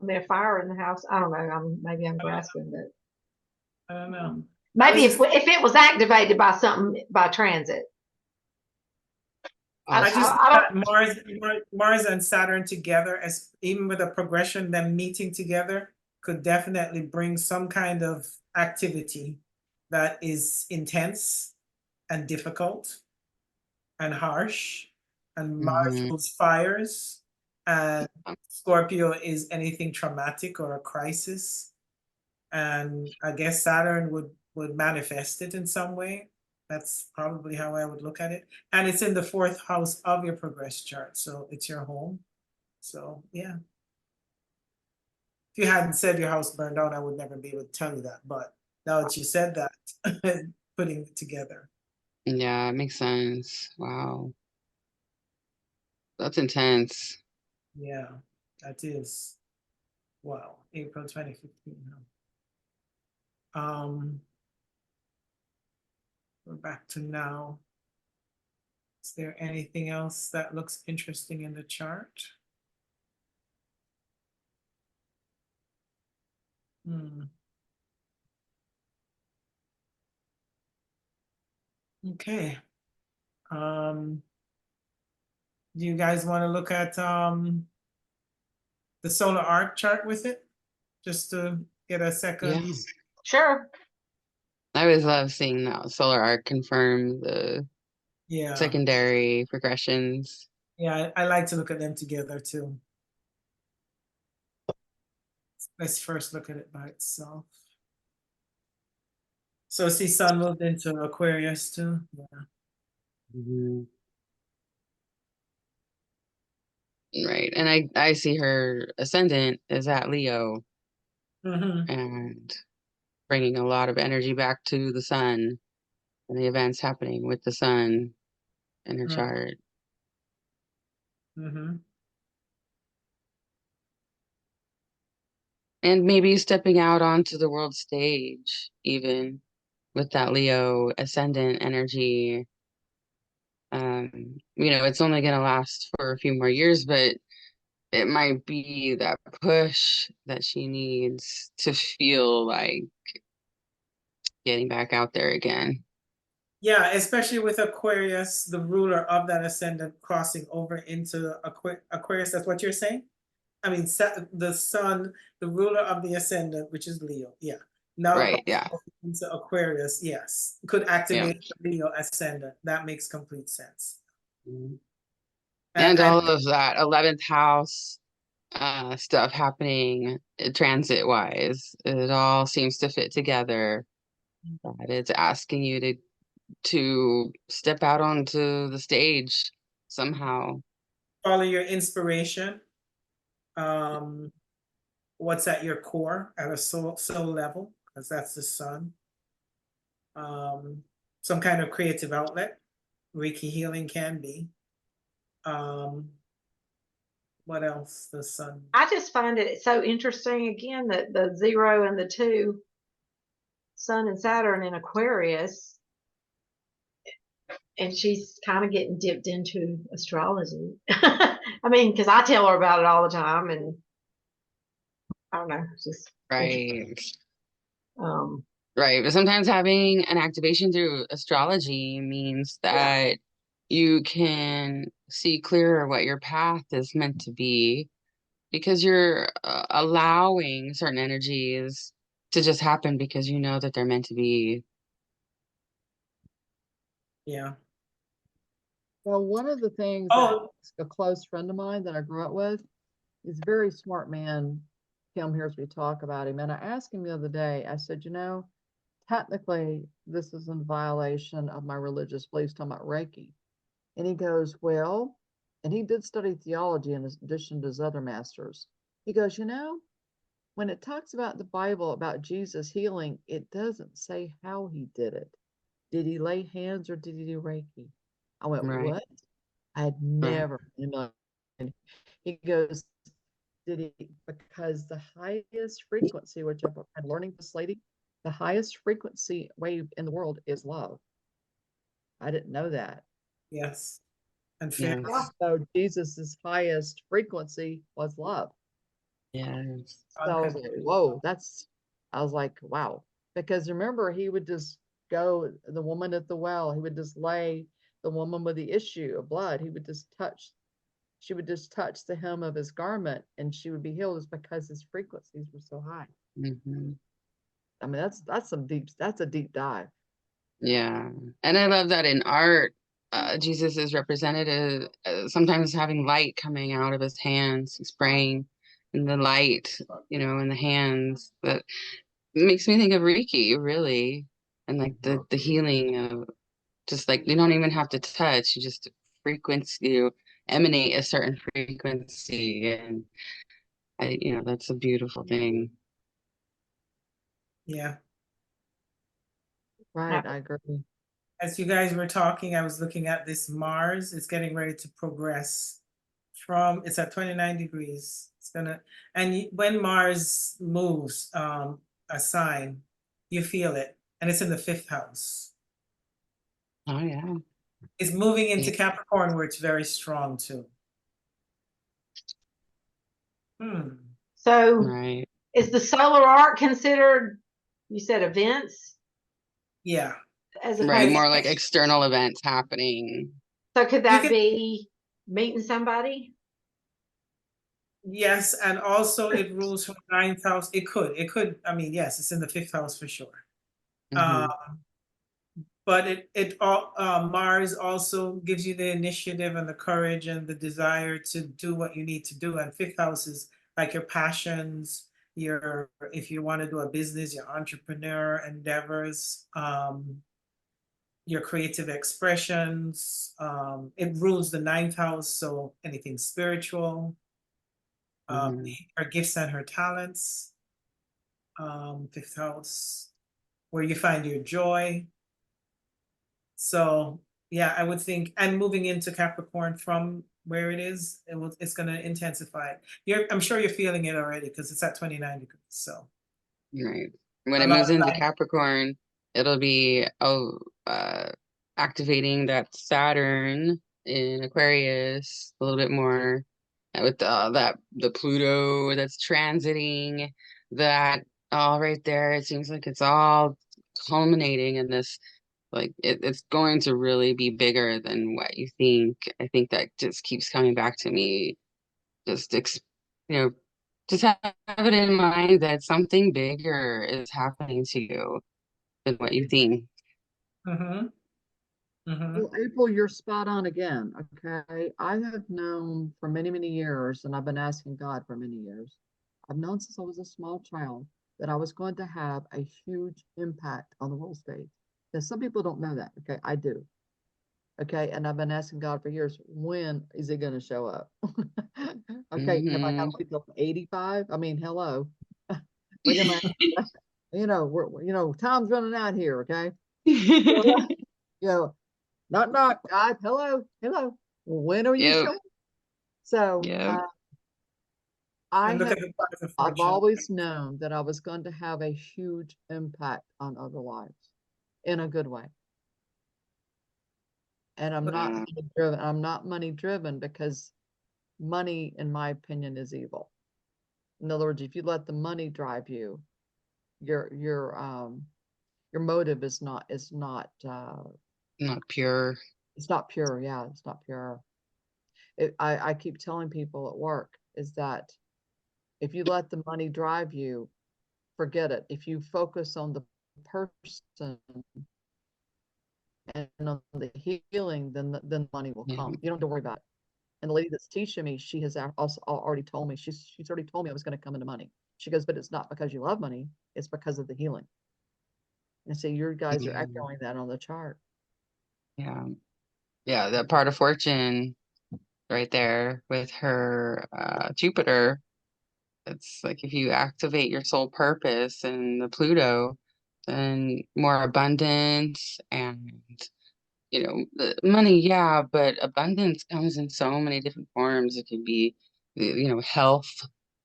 mean, a fire in the house. I don't know. Maybe I'm grasping that. I don't know. Maybe if it was activated by something by transit. I just I don't. thought Mars and Saturn together, as even with a progression, them meeting together could definitely bring some kind of activity that is intense and difficult and harsh. And Mars Mhm. rules fires, and Scorpio is anything traumatic or a crisis. And I guess Saturn would manifest it in some way. That's probably how I would look at it. And it's in the fourth house of your progress chart, so it's your home. So yeah. If you hadn't said your house burned down, I would never be able to tell you that. But now that you said that, putting it together. Yeah, it makes sense. Wow. That's intense. Yeah, that is. Wow, April 2015. We're back to now. Is there anything else that looks interesting in the chart? Okay. Do you guys want to look at the solar arc chart with it? Just to get a second. Yeah. Sure. I always love seeing that solar arc confirm the Yeah. secondary progressions. Yeah, I like to look at them together too. Let's first look at it by itself. So see, Sun moved into Aquarius too. Yeah. Mhm. Right. And I see her ascendant is at Leo Mm-hmm. and bringing a lot of energy back to the sun and the events happening with the sun in her chart. Mm-hmm. And maybe stepping out onto the world stage, even with that Leo ascendant energy. It's only going to last for a few more years, but it might be that push that she needs to feel like getting back out there again. Yeah, especially with Aquarius, the ruler of that ascendant crossing over into Aquarius. That's what you're saying? I mean, the sun, the ruler of the ascendant, which is Leo. Yeah. Now Right. Yeah. into Aquarius, yes, could Yeah. activate the Leo ascendant. That makes complete sense. And all of that 11th house stuff happening transit wise. It all seems to fit together. That it's asking you to step out onto the stage somehow. Follow your inspiration. What's at your core at a soul level, because that's the sun. Some kind of creative outlet. Reiki healing can be. What else? The sun. I just find it so interesting again that the 0 and the 2, Sun and Saturn in Aquarius, and she's kind of getting dipped into astrology. I mean, because I tell her about it all the time, and I don't know, it's just Right. um, Right. But sometimes having an activation through astrology means that you can see clearer what your path is meant to be, because you're allowing certain energies to just happen because you know that they're meant to be. Yeah. Well, one of the things Oh, that a close friend of mine that I grew up with, he's a very smart man. Kim hears me talk about him. And I asked him the other day, I said, technically, this is in violation of my religious beliefs, talking about Reiki. And he goes, well, and he did study theology in addition to his other masters. He goes, when it talks about the Bible about Jesus healing, it doesn't say how he did it. Did he lay hands or did he do Reiki? I went, Right. what? I had Right. never. And he goes, did he? Because the highest frequency, which I've been learning this lady, the highest frequency wave in the world is love. I didn't know that. yes. And Yes. fairness. So Jesus's highest frequency was love. Yes. So I was like, whoa, I was like, wow. Because remember, he would just go, the woman at the well, he would just lay the woman with the issue of blood. She would just touch the hem of his garment and she would be healed, just because his frequencies were so high. Mm-hmm. I mean, that's a deep dive. Yeah. And I love that in art, Jesus is represented as sometimes having light coming out of his hands, spraying in the light, in the hands. That makes me think of Reiki, really. And like the healing of just like you don't even have to touch, you just you emanate a certain frequency. And that's a beautiful thing. Yeah. Right, I agree. As you guys were talking, I was looking at this Mars. It's getting ready to progress it's at 29 degrees. When Mars moves a sign, you feel it. And it's in the 5th house. Oh yeah. It's moving into Yeah. Capricorn, where it's very strong too. so Right. is the solar arc considered, you said, events? Yeah. As Right. opposed, More like external events happening. so could that be meeting somebody? Yes, and also it rules from 9th house. It could, I mean, yes, it's in the 5th house for sure. Mm-hmm. But Mars also gives you the initiative and the courage and the desire to do what you need to do. And 5th house is like your passions, if you want to do a business, your entrepreneur endeavors, your creative expressions. It rules the 9th house, so anything spiritual, her gifts and her talents. 5th house, where you find your joy. So yeah, I would think, and moving into Capricorn from where it is, it's going to intensify. I'm sure you're feeling it already because it's at 29 degrees. So Right. When a it lot moves of into light. Capricorn, it'll be activating that Saturn in Aquarius a little bit more, with the Pluto that's transiting that all right there. It seems like it's all culminating in this, like it's going to really be bigger than what you think. I think that just keeps coming back to me. Just you know, just have it in mind that something bigger is happening to you than what you think. Mm-hmm. Mhm. Well, April, you're spot on again. Okay. I have known for many, many years, and I've been asking God for many years. I've known since I was a small child that I was going to have a huge impact on the world stage. Now, some people don't know that. Okay. I do. Okay. And I've been asking God for years, when is it going to show up? Okay. Have I got to wait till 85? I mean, hello. Look at my, time's running out here. Okay. You know, knock, knock, God, hello, hello. When are you Yep. showing? So Yep. And look at the cards of I've fortune. always known that I was going to have a huge impact on other lives in a good way. And I'm not Yeah. money driven. I'm not money driven because money, in my opinion, is evil. In other words, if you let the money drive you, your motive Not pure. it's not pure. Yeah, it's not pure. I keep telling people at work is that if you let the money drive you, forget it. If you focus on the person and on the healing, then money will Yeah. come. You don't have to worry about it. And the lady that's teaching me, she has also already told me, she's already told me I was going to come into money. She goes, but it's not because you love money, it's because of the healing. And so your guys are Yeah. echoing that on the chart. Yeah. Yeah. That part of fortune right there with her Jupiter. It's like if you activate your soul purpose and the Pluto, then more abundance and the money, yeah, but abundance comes in so many different forms. It could be, health,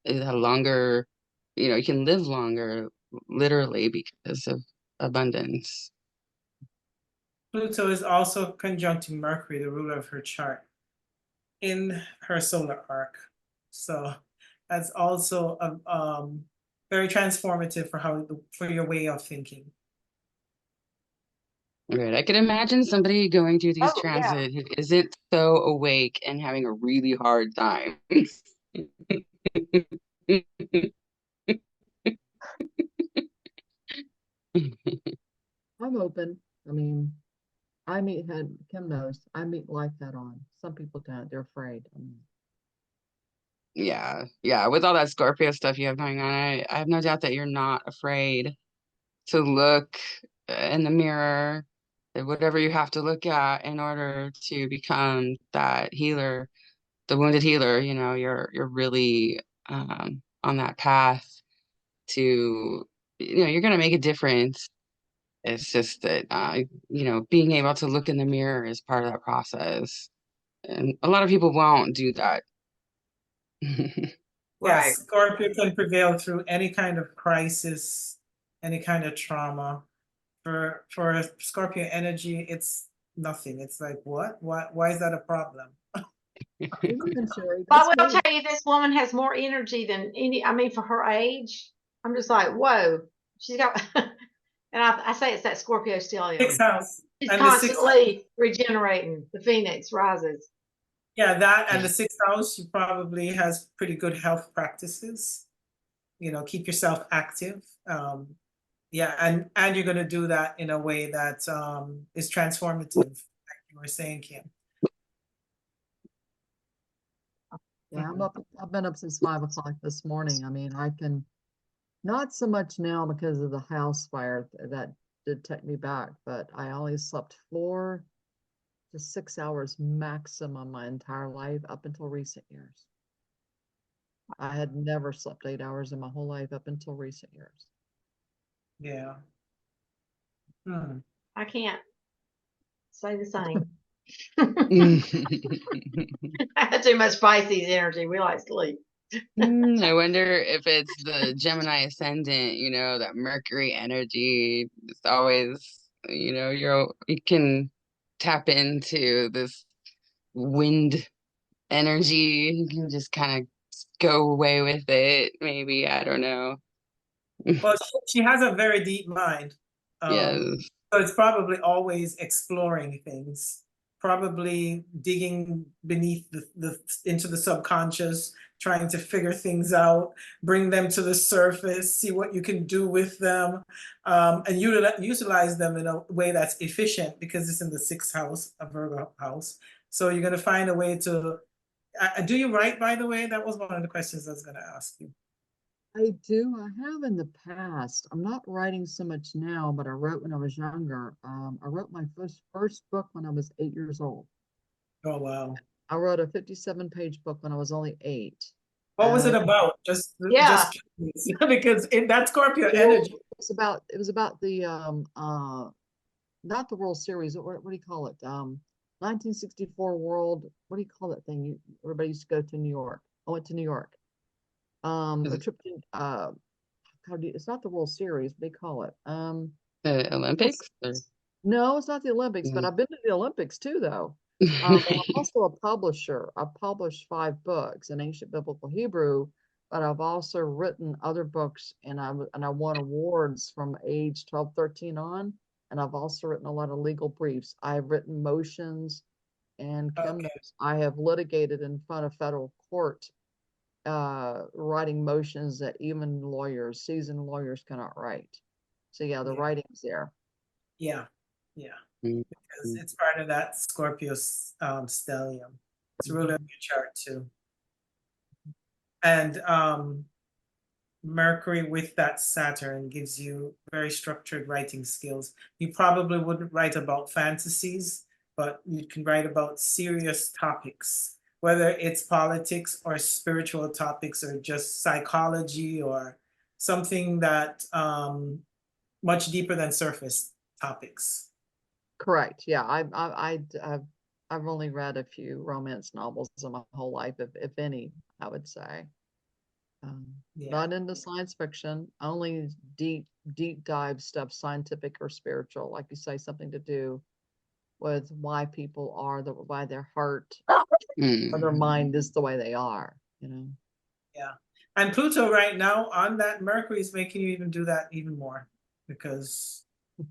a longer, you can live longer, literally because of abundance. Pluto is also conjunct to Mercury, the ruler of her chart, in her solar arc. So that's also very transformative for your way of thinking. Right. I could imagine somebody going through these Oh, yeah. transit who isn't so awake and having a really hard time. I'm open. I mean, I meet head, Kim knows, I meet life head on. Some people don't, they're afraid. I mean, Yeah. Yeah. With all that Scorpio stuff you have going on, I have no doubt that you're not afraid to look in the mirror at whatever you have to look at in order to become that healer, the wounded healer. You're really on that path to, you're gonna make a difference. It's just that being able to look in the mirror is part of that process, and a lot of people won't do that. Right. Yes, Scorpio can prevail through any kind of crisis, any kind of trauma. For Scorpio energy, it's nothing. It's like, what? Why is that a problem? listen, Sharrie, Well, I that's will me. tell you, this woman has more energy than any, I mean, for her age. I'm just like, whoa. She's got, and I say it's that Scorpio Sixth stellium. house She's and the sixth, constantly regenerating. The phoenix rises. yeah, that and the sixth house, she probably has pretty good health practices. Keep yourself active. Yeah, and you're gonna do that in a way that is transformative, like you were saying, Kim. Yeah, I've been up since 5 o'clock this morning. I mean, I can not so much now because of the house fire that did take me back, but I only slept 4 to 6 hours maximum my entire life up until recent years. I had never slept 8 hours in my whole life up until recent years. Yeah. I can't say the same. I had too much Pisces energy. We like sleep. I wonder if it's the Gemini ascendant, that Mercury energy. It's always, you can tap into this wind energy. You can just kind of go away with it, maybe. I don't know. Well, she has a very deep mind. Yes. So it's probably always exploring things, probably digging beneath into the subconscious, trying to figure things out, bring them to the surface, see what you can do with them, and utilize them in a way that's efficient because it's in the sixth house, a Virgo house. So you're going to find a way to. Do you write, by the way? That was one of the questions I was going to ask you. I do. I have in the past. I'm not writing so much now, but I wrote when I was younger. I wrote my first book when I was 8 years old. Oh, wow. I wrote a 57-page book when I was only 8. What was it about? Just curious, because in that Scorpio energy. It was about the not the World Series. What do you call it? 1964 World. What do you call that thing? Everybody used to go to New York. I went to New York. A trip to it's not the World Series. They call it The Olympics? no, it's not the Olympics, but I've been to the Olympics too, though. I'm also a publisher. I published 5 books in ancient biblical Hebrew, but I've also written other books, and I won awards from age 12, 13 on. And I've also written a lot of legal briefs. I've written motions, and Kim knows I have litigated in front of federal court, writing motions that even seasoned lawyers cannot write. So yeah, the writing's there. Yeah, because it's part of that Scorpio stellium. It's ruler of your chart too. And Mercury with that Saturn gives you very structured writing skills. You probably wouldn't write about fantasies, but you can write about serious topics, whether it's politics or spiritual topics or just psychology or something that much deeper than surface topics. Correct. Yeah, I've only read a few romance novels in my whole life, if any, I would say. Not into science fiction, only deep dive stuff, scientific or spiritual, like you say, something to do with why people are why their heart or their mind is the way they are, Yeah. And Pluto right now on that Mercury is making you even do that even more, because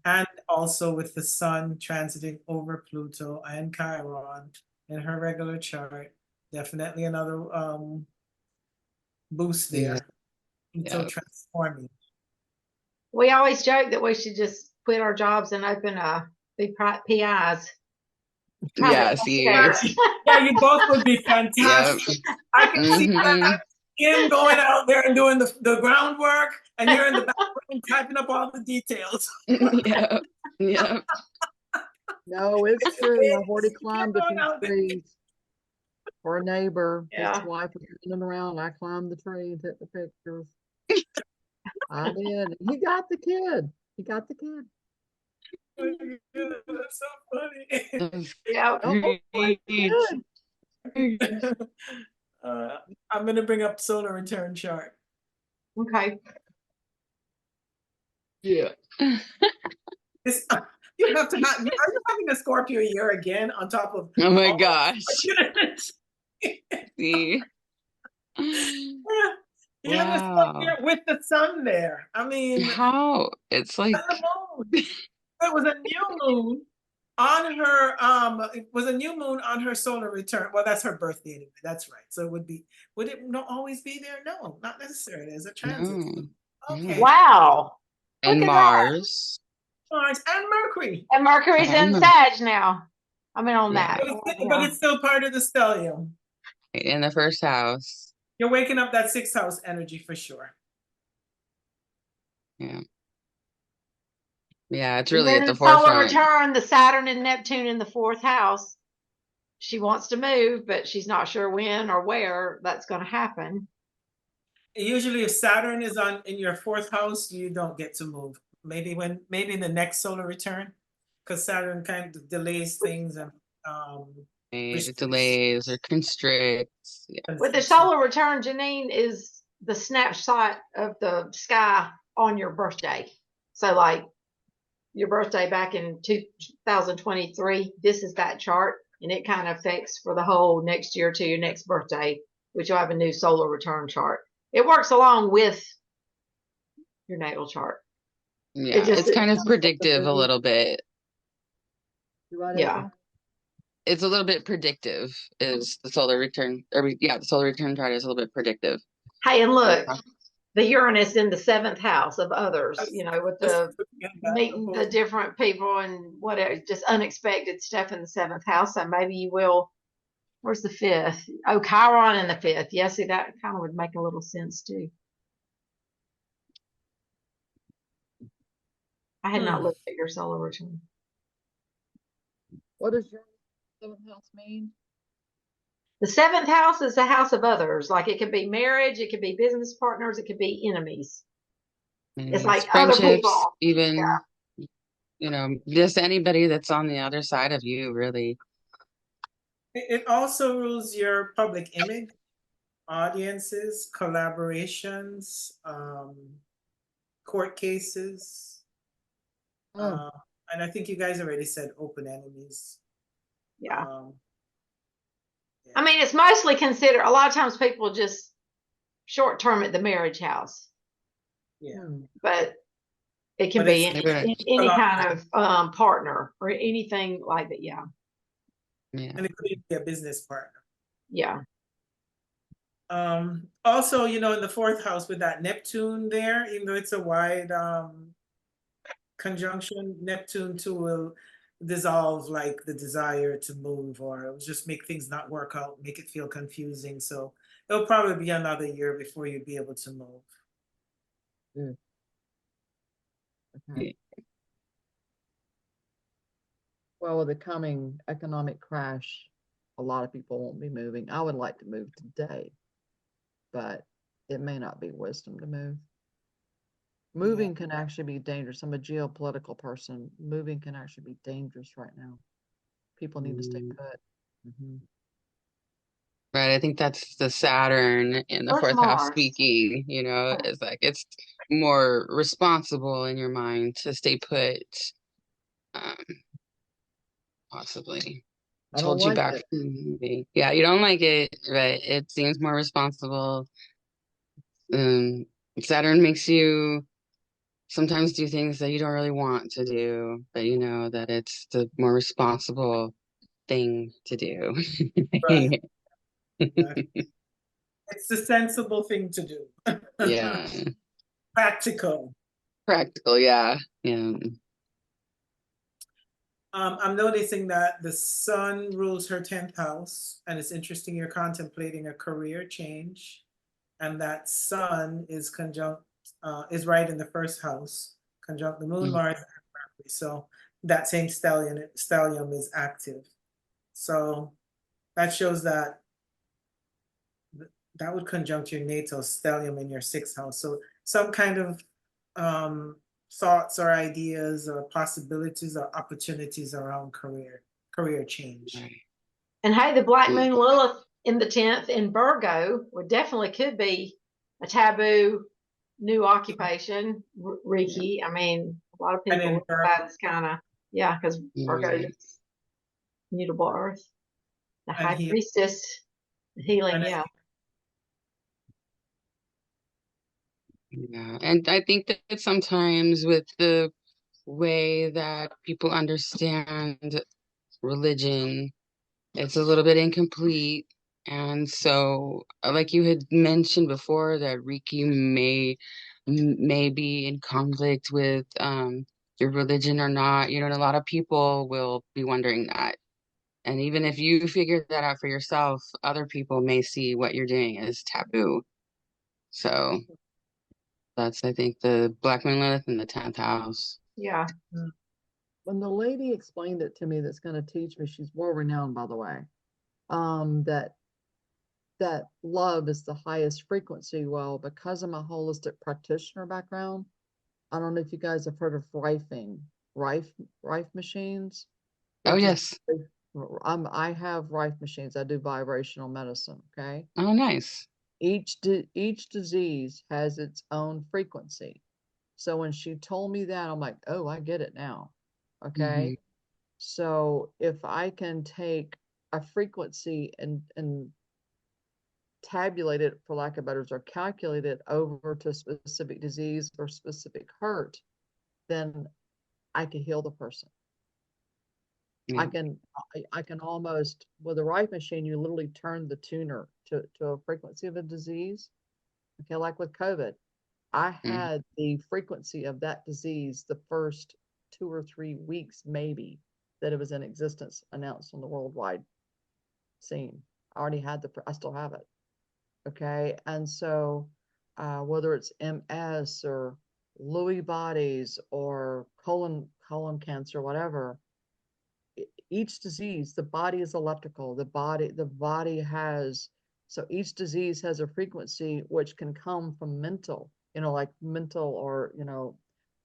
and also with the sun transiting over Pluto and Chiron in her regular chart, definitely another boost there. Pluto transforming. We always joke that we should just quit our jobs and open be PIs. Yeah, see. Yeah, you both would be fantastic. I can see him going out there and doing the groundwork, and you're in the background typing up all the details. Yeah. No, it's true. I've already climbed a few trees for a neighbor. His wife was running around. I climbed the tree and took the pictures. I did. He got the kid. That's so funny. Yeah. I'm gonna bring up solar return chart. Okay. Yeah. You have to have. Are you having a Scorpio year again on top of? Oh my gosh. See. You have a Scorpio with the sun there. I mean, how? It's like it was a new moon on her. It was a new moon on her solar return. Well, that's her birthday anyway. That's right. So would it not always be there? No, not necessarily. There's a transit. No. Okay. Wow. And Mars. Mars and Mercury. And Mercury's in Sag now. I mean on that. But it's still part of the stellium. In the first house. You're waking up that sixth house energy for sure. Yeah. Yeah, it's really at the forefront. forefront. Return, the Saturn and Neptune in the 4th house. She wants to move, but she's not sure when or where that's going to happen. Usually if Saturn is in your 4th house, you don't get to move. Maybe in the next solar return, because Saturn kind of delays things and it delays or constricts. Yeah. With the solar return, Janine, is the snapshot of the sky on your birthday. So like your birthday back in 2023, this is that chart, and it kind of affects for the whole next year to your next birthday, which you'll have a new solar return chart. It works along with your natal chart. Yeah, it's kind of predictive a little bit. Yeah. it's a little bit predictive, is the solar return, or yeah, the solar return chart is a little bit predictive. Hey, and look, the Uranus in the seventh house of others, with the meeting the different people and whatever, just unexpected stuff in the seventh house. So maybe you will. Where's the fifth? Oh, Chiron in the fifth. Yeah, see, that kind of would make a little sense too. I had not looked at your solar return. What does your seventh house mean? The seventh house is the house of others. Like it could be marriage, it could be business partners, it could be enemies. It's like other Friendships, people. even, just anybody that's on the other side of you, really. It also rules your public image, audiences, collaborations, court cases. Oh. And I think you guys already said open enemies. Yeah. Yeah. I mean, it's mostly considered, a lot of times people just short term at the marriage house. Yeah. But it can But be it's any kind of partner or anything like that. Yeah. Yeah. And it could be a business partner. Yeah. Also, in the fourth house with that Neptune there, even though it's a wide conjunction, Neptune too will dissolve like the desire to move, or it'll just make things not work out, make it feel confusing. So it'll probably be another year before you'd be able to move. Okay. Well, with the coming economic crash, a lot of people won't be moving. I would like to move today, but it may not be wisdom to move. Moving can actually be dangerous. I'm a geopolitical person. Moving can actually be dangerous right now. People need to stay put. Right. I think that's the Saturn in the Where's fourth house Mars? speaking, it's like it's more responsible in your mind to stay put. Possibly. I don't Told you like back it. from the movie. Yeah, you don't like it, right? It seems more responsible. Saturn makes you sometimes do things that you don't really want to do, but you know that it's the more responsible thing to do. Right. It's the sensible thing to do. Yeah. Practical. Practical, yeah. Yeah. I'm noticing that the sun rules her 10th house, and it's interesting you're contemplating a career change, and that sun is is right in the first house, conjunct the moon, Mars, and Mercury. So that same stellium is active. So that shows that that would conjunct your natal stellium in your 6th house. So some kind of thoughts or ideas or possibilities or opportunities around career change. Right. And hey, the Black Moon Lilith in the 10th in Virgo could be a taboo new occupation, Reiki. I mean, a lot of people look at that as kind of, because Virgo is mutable earth, the high priestess, the healing, Yeah, and I think that sometimes with the way that people understand religion, it's a little bit incomplete. And so, like you had mentioned before, that Reiki may be in conflict with your religion or not. And a lot of people will be wondering that. And even if you figure that out for yourself, other people may see what you're doing as taboo. So that's, I think, the Black Moon Lilith in the 10th house. Yeah. When the lady explained it to me that's going to teach me, she's world renowned, by the way, that love is the highest frequency. Well, because of my holistic practitioner background, I don't know if you guys have heard of Rife machines. Oh, yes. I have Rife machines. I do vibrational medicine. Okay. Oh, nice. Each disease has its own frequency. So when she told me that, I'm like, oh, I get it now. Okay. So if I can take a frequency and tabulate it, for lack of better words, or calculate it over to a specific disease or specific hurt, then I can heal the person. I can almost, with the right machine, you literally turn the tuner to a frequency of a disease. Okay, like with COVID, I had the frequency of that disease the first 2 or 3 weeks, maybe, that it was in existence, announced on the worldwide scene. I already had I still have it. Okay, and so whether it's MS or Lewy bodies or colon cancer, whatever, each disease, the body is electrical. The body has, so each disease has a frequency which can come from mental, like mental or,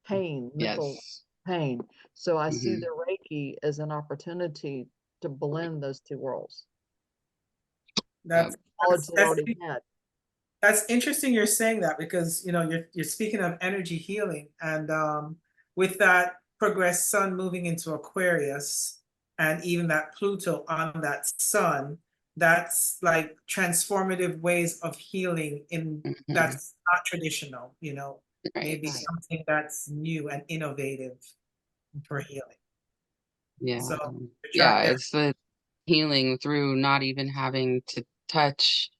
pain, mental Yes. pain. So I see the Reiki as an opportunity to blend those two worlds. That's Knowledge that I that's, already had. that's interesting you're saying that, because you're speaking of energy healing, and with that progressed sun moving into Aquarius, and even that Pluto on that sun, that's like transformative ways of healing that's not traditional, maybe Right. something that's new and innovative for healing. Yeah. So Yeah, it's the healing through not even having to touch,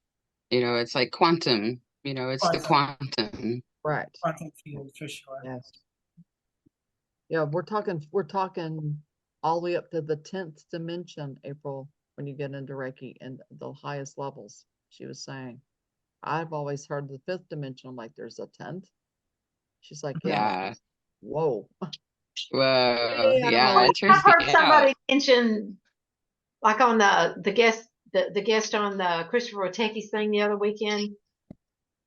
it's like quantum, it's the quantum. Right. quantum field for sure. Yes. Yeah, we're talking all the way up to the 10th dimension, April, when you get into Reiki and the highest levels, she was saying. I've always heard the 5th dimension. I'm like, there's a 10th. She's like, Yeah. Whoa. Whoa. Yeah, Yeah. I've heard somebody mention, like on the guest on the Christopher Oteki's thing the other weekend,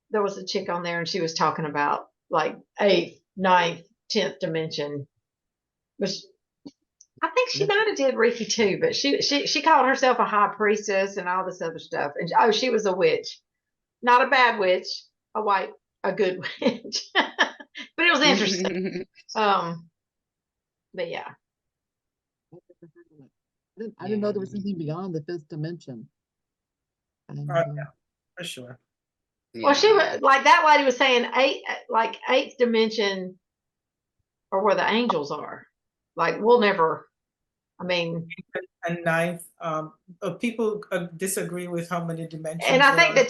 there was a chick on there and she was talking about like 8th, 9th, 10th dimension. Which I think she might have did Reiki too, but she called herself a high priestess and all this other stuff. And she was a witch, not a bad witch, a good witch. But it was interesting. But yeah. I didn't know there was anything beyond the 5th dimension. Yeah, for sure. Well, she was like, that lady was saying 8th dimension, or where the angels are. Like, we'll never. I mean, and 9th, people disagree with how many dimensions. And I think the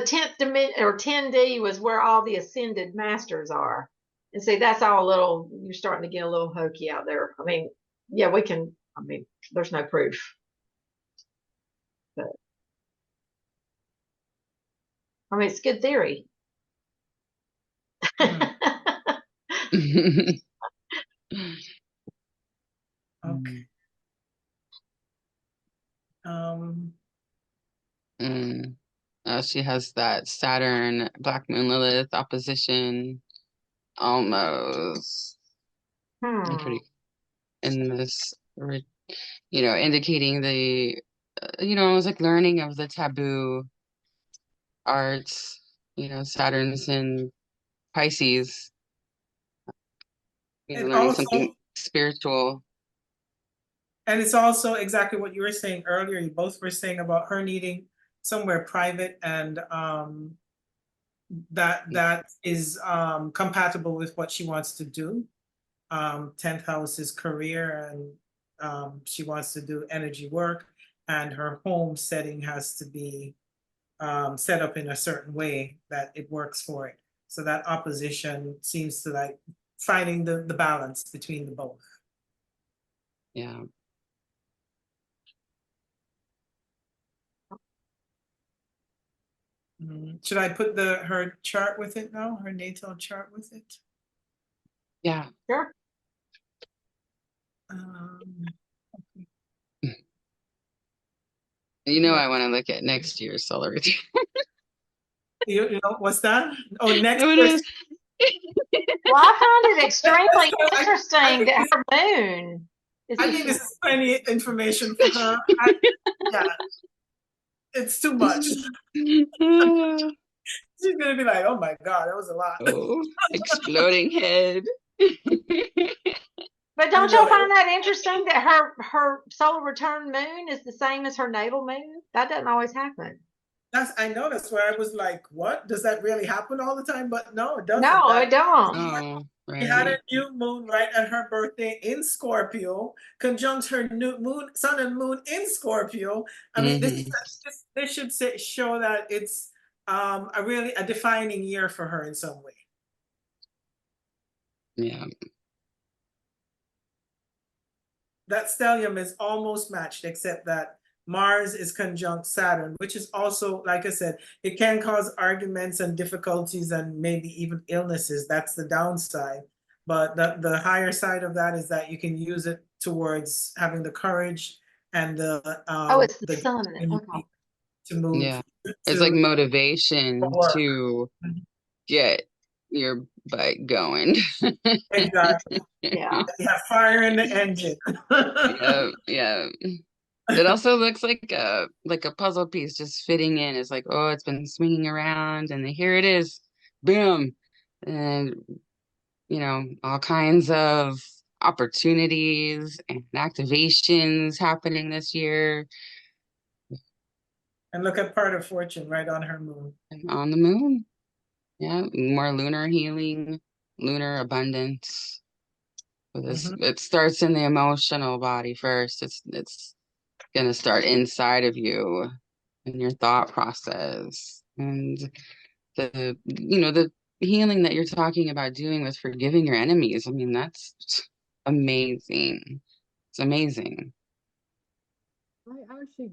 10th dimension, or 10D, was where all the ascended masters are. And see, that's all you're starting to get a little hokey out there. I mean, yeah, there's no proof. But I mean, it's good theory. Okay. She has that Saturn, Black Moon Lilith opposition, almost pretty in this, indicating the, almost like learning of the taboo arts, Saturn's in Pisces, learning something spiritual. And it's also exactly what you were saying earlier. You both were saying about her needing somewhere private, and that is compatible with what she wants to do. 10th house is career, and she wants to do energy work, and her home setting has to be set up in a certain way that it works for it. So that opposition seems to like finding the balance between the both. Yeah. Should I put her chart with it now? Her natal chart with it? Yeah. Sure. I want to look at next year's solar return. You know what's that? Oh, next What year. is? Well, I find it extremely interesting that her moon is. I think this is plenty information for her. Yeah, it's too much. She's gonna be like, "Oh my God, that was a lot." Oh, exploding head. But don't y'all find that interesting that her solar return moon is the same as her natal moon? That doesn't always happen. I know that's where I was like, what? Does that really happen all the time? But no, it doesn't. No, I That don't. Oh, she had right. a new moon right at her birthday in Scorpio, conjunct her new moon, sun and moon in Scorpio. I mean, Hmm. this should show that it's a really a defining year for her in some way. Yeah. That stellium is almost matched, except that Mars is conjunct Saturn, which is also, like I said, it can cause arguments and difficulties and maybe even illnesses. That's the downside. But the higher side of that is that you can use it towards having the courage and Oh, it's the the sun in it. Okay. to move Yeah. It's like to motivation work. to get your butt going. Exactly. Yeah. You have fire in the engine. Yeah, yeah. It also looks like a puzzle piece just fitting in. It's like, oh, it's been swinging around, and then here it is, boom, and all kinds of opportunities and activations happening this year And look at part of fortune right on her moon. on the moon. Yeah, more lunar healing, lunar abundance. But this Mhm. it starts in the emotional body first. It's gonna start inside of you in your thought process. And the healing that you're talking about doing with forgiving your enemies. I mean, that's amazing. It's amazing. I actually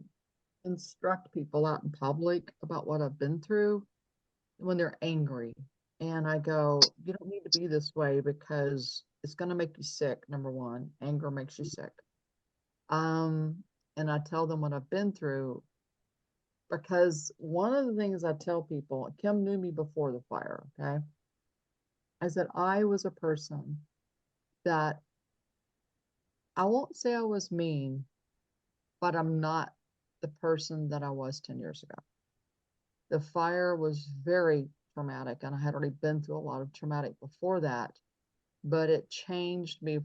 instruct people out in public about what I've been through when they're angry. And I go, you don't need to be this way because it's going to make you sick. Number one, anger makes you sick. Um, and I tell them what I've been through because one of the things I tell people, Kim knew me before the fire, okay? I said I was a person that I won't say I was mean, but I'm not the person that I was 10 years ago. The fire was very traumatic, and I had already been through a lot of traumatic before that, but it changed me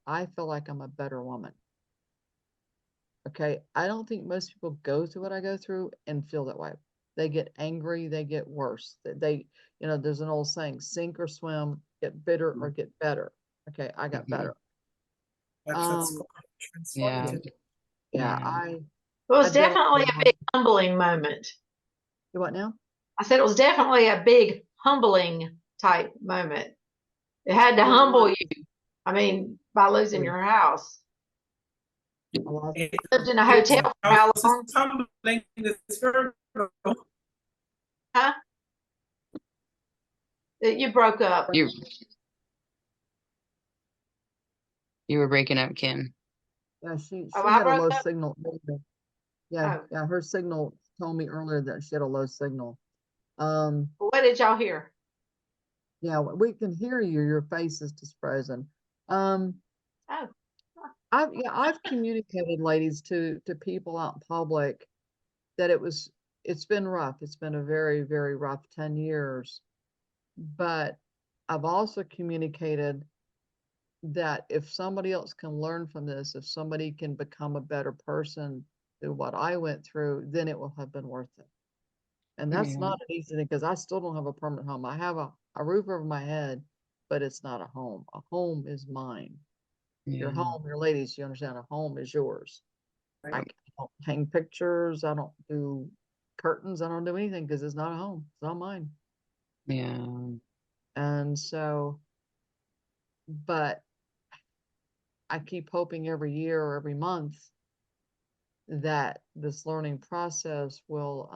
I feel like I'm a better woman. Okay. I don't think most people go through what I go through and feel that way. They get angry, they get worse. There's an old saying, sink or swim, get bitter or get better. Okay, I got Mhm. better. That's Um, Yeah, yeah, transformative. yeah, yeah. It was I dealt definitely with a big humbling moment. what now? I said it was definitely a big humbling type moment. It had to You know humble what? you. I mean, by losing your house. A lot It Lived in a is hotel for how long? humbling this Virgo. Huh? You broke up. You you were breaking up, Kim. Yeah, she Oh, she I had a broke low up. signal. Yeah, Oh, yeah, her signal told me earlier that she had a low signal. Um, well, what did y'all hear? yeah, we can hear you. Your face is just frozen. Um, Oh, I've communicated, ladies, to people out in public that it's been rough. It's been a very, very rough 10 years. But I've also communicated that if somebody else can learn from this, if somebody can become a better person through what I went through, then it will have been worth it. And that's Yeah, not an easy thing because I still don't have a permanent home. I have a roof over my head, but it's not a home. A home is mine. Your yeah, home, your ladies, you understand, a home is yours. I Right. don't hang pictures. I don't do curtains. I don't do anything because it's not a home. It's not mine. yeah, And so, but I keep hoping every year or every month that this learning process will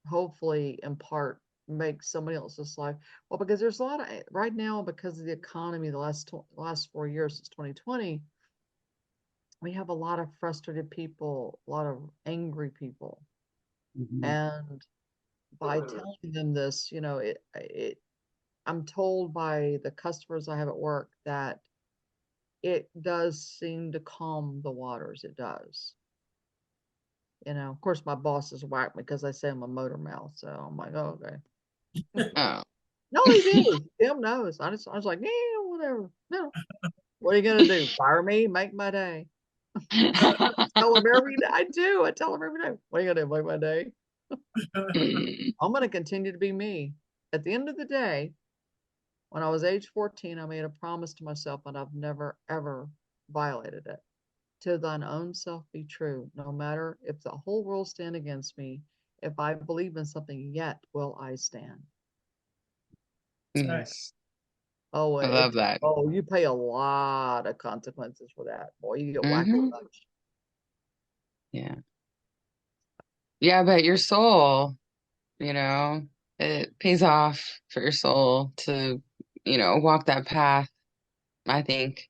hopefully impart make somebody else's life well because there's a lot of right now because of the economy the last 4 years since 2020 we have a lot of frustrated people, a lot of angry people, mhm, and by telling them this, I'm told by the customers I have at work that it does seem to calm the waters. It does. Of course, my bosses whack me because I say I'm a motor mouth. So I'm like, oh, okay. Oh, No, they do. Tim knows. I was like, yeah, whatever. No. What are you gonna do? Fire me? Make my day. Tell him every day. I do. I tell him every day. What are you gonna do? Make my day? I'm gonna continue to be me. At the end of the day, when I was age 14, I made a promise to myself, and I've never ever violated it. To thine own self be true, no matter if the whole world stand against me. If I believe in something, yet will I stand. Yes, Oh, I love that. oh, you pay a lot of consequences for that. Boy, you get whacked with Mhm. a bunch. Yeah. Yeah, but your soul, it pays off for your soul to, walk that path, I think.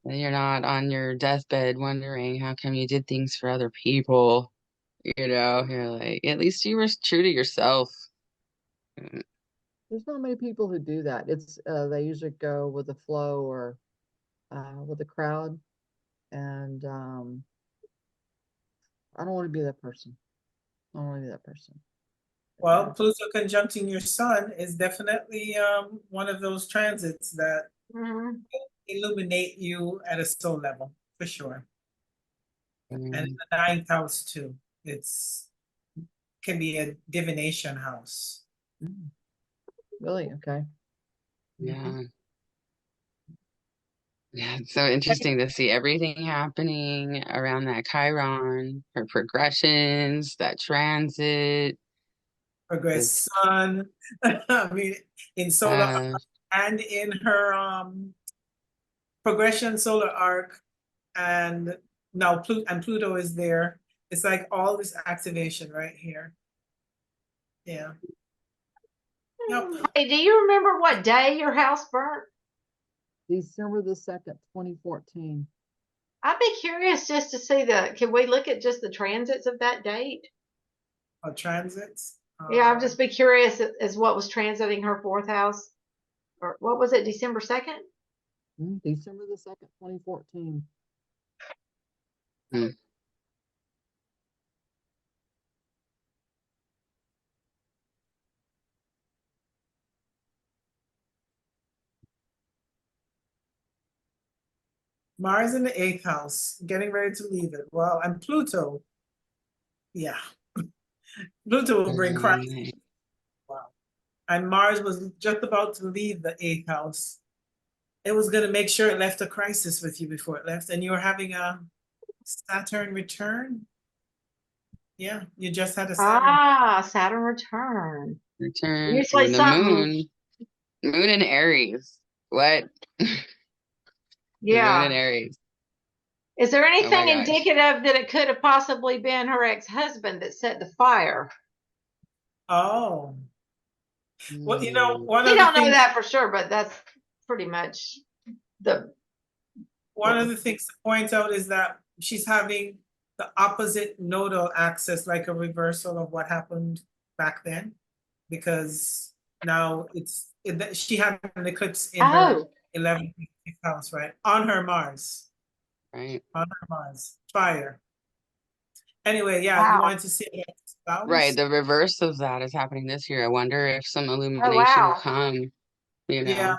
And you're not on your deathbed wondering how come you did things for other people. You're like, at least you were true to yourself. Mm. There's not many people who do that. It's they usually go with the flow or with the crowd, and I don't want to be that person. I don't want to be that person. Well, Pluto conjuncting your sun is definitely one of those transits that Mhm. illuminate you at a soul level, for sure. And in Mm, the ninth house too. It's can be a divination house. Really? Okay. yeah. Yeah, it's so interesting to see everything happening around that Chiron, her progressions, that transit, Progress this sun. I mean, in solar uh and in her progression solar arc, and now Pluto is there. It's like all this activation right here. Yeah. Yep. Hey, do you remember what day your house burnt? December the 2nd, 2014. I'd be curious just to see can we look at just the transits of that date? Transits. Yeah, I'd just be curious as what was transiting her fourth house. Or what was it, December 2nd? December the 2nd, 2014. mm, Mars in the eighth house, getting ready to leave it. Well, and Pluto. Yeah. Pluto will bring crisis. mm, Wow. And Mars was just about to leave the eighth house. It was going to make sure it left a crisis with you before it left. And you were having a Saturn return. Yeah, you just had a Saturn. Saturn return. return Usually with the something, moon in Aries. What? The moon in yeah. Aries. Is there Oh my anything gosh. indicative that it could have possibly been her ex-husband that set the fire? Oh, well, Mm, one We of the don't know things, that for sure, but that's pretty much the one of the things to point out is that she's having the opposite nodal axis, like a reversal of what happened back then, because now she had an eclipse in her oh 11th house, right? On her Mars, right. on her Mars, fire. Anyway, yeah, you wow. wanted to see that Right. spouse? The reverse of that is happening this year. I wonder if some Oh illumination will wow. come, Yeah,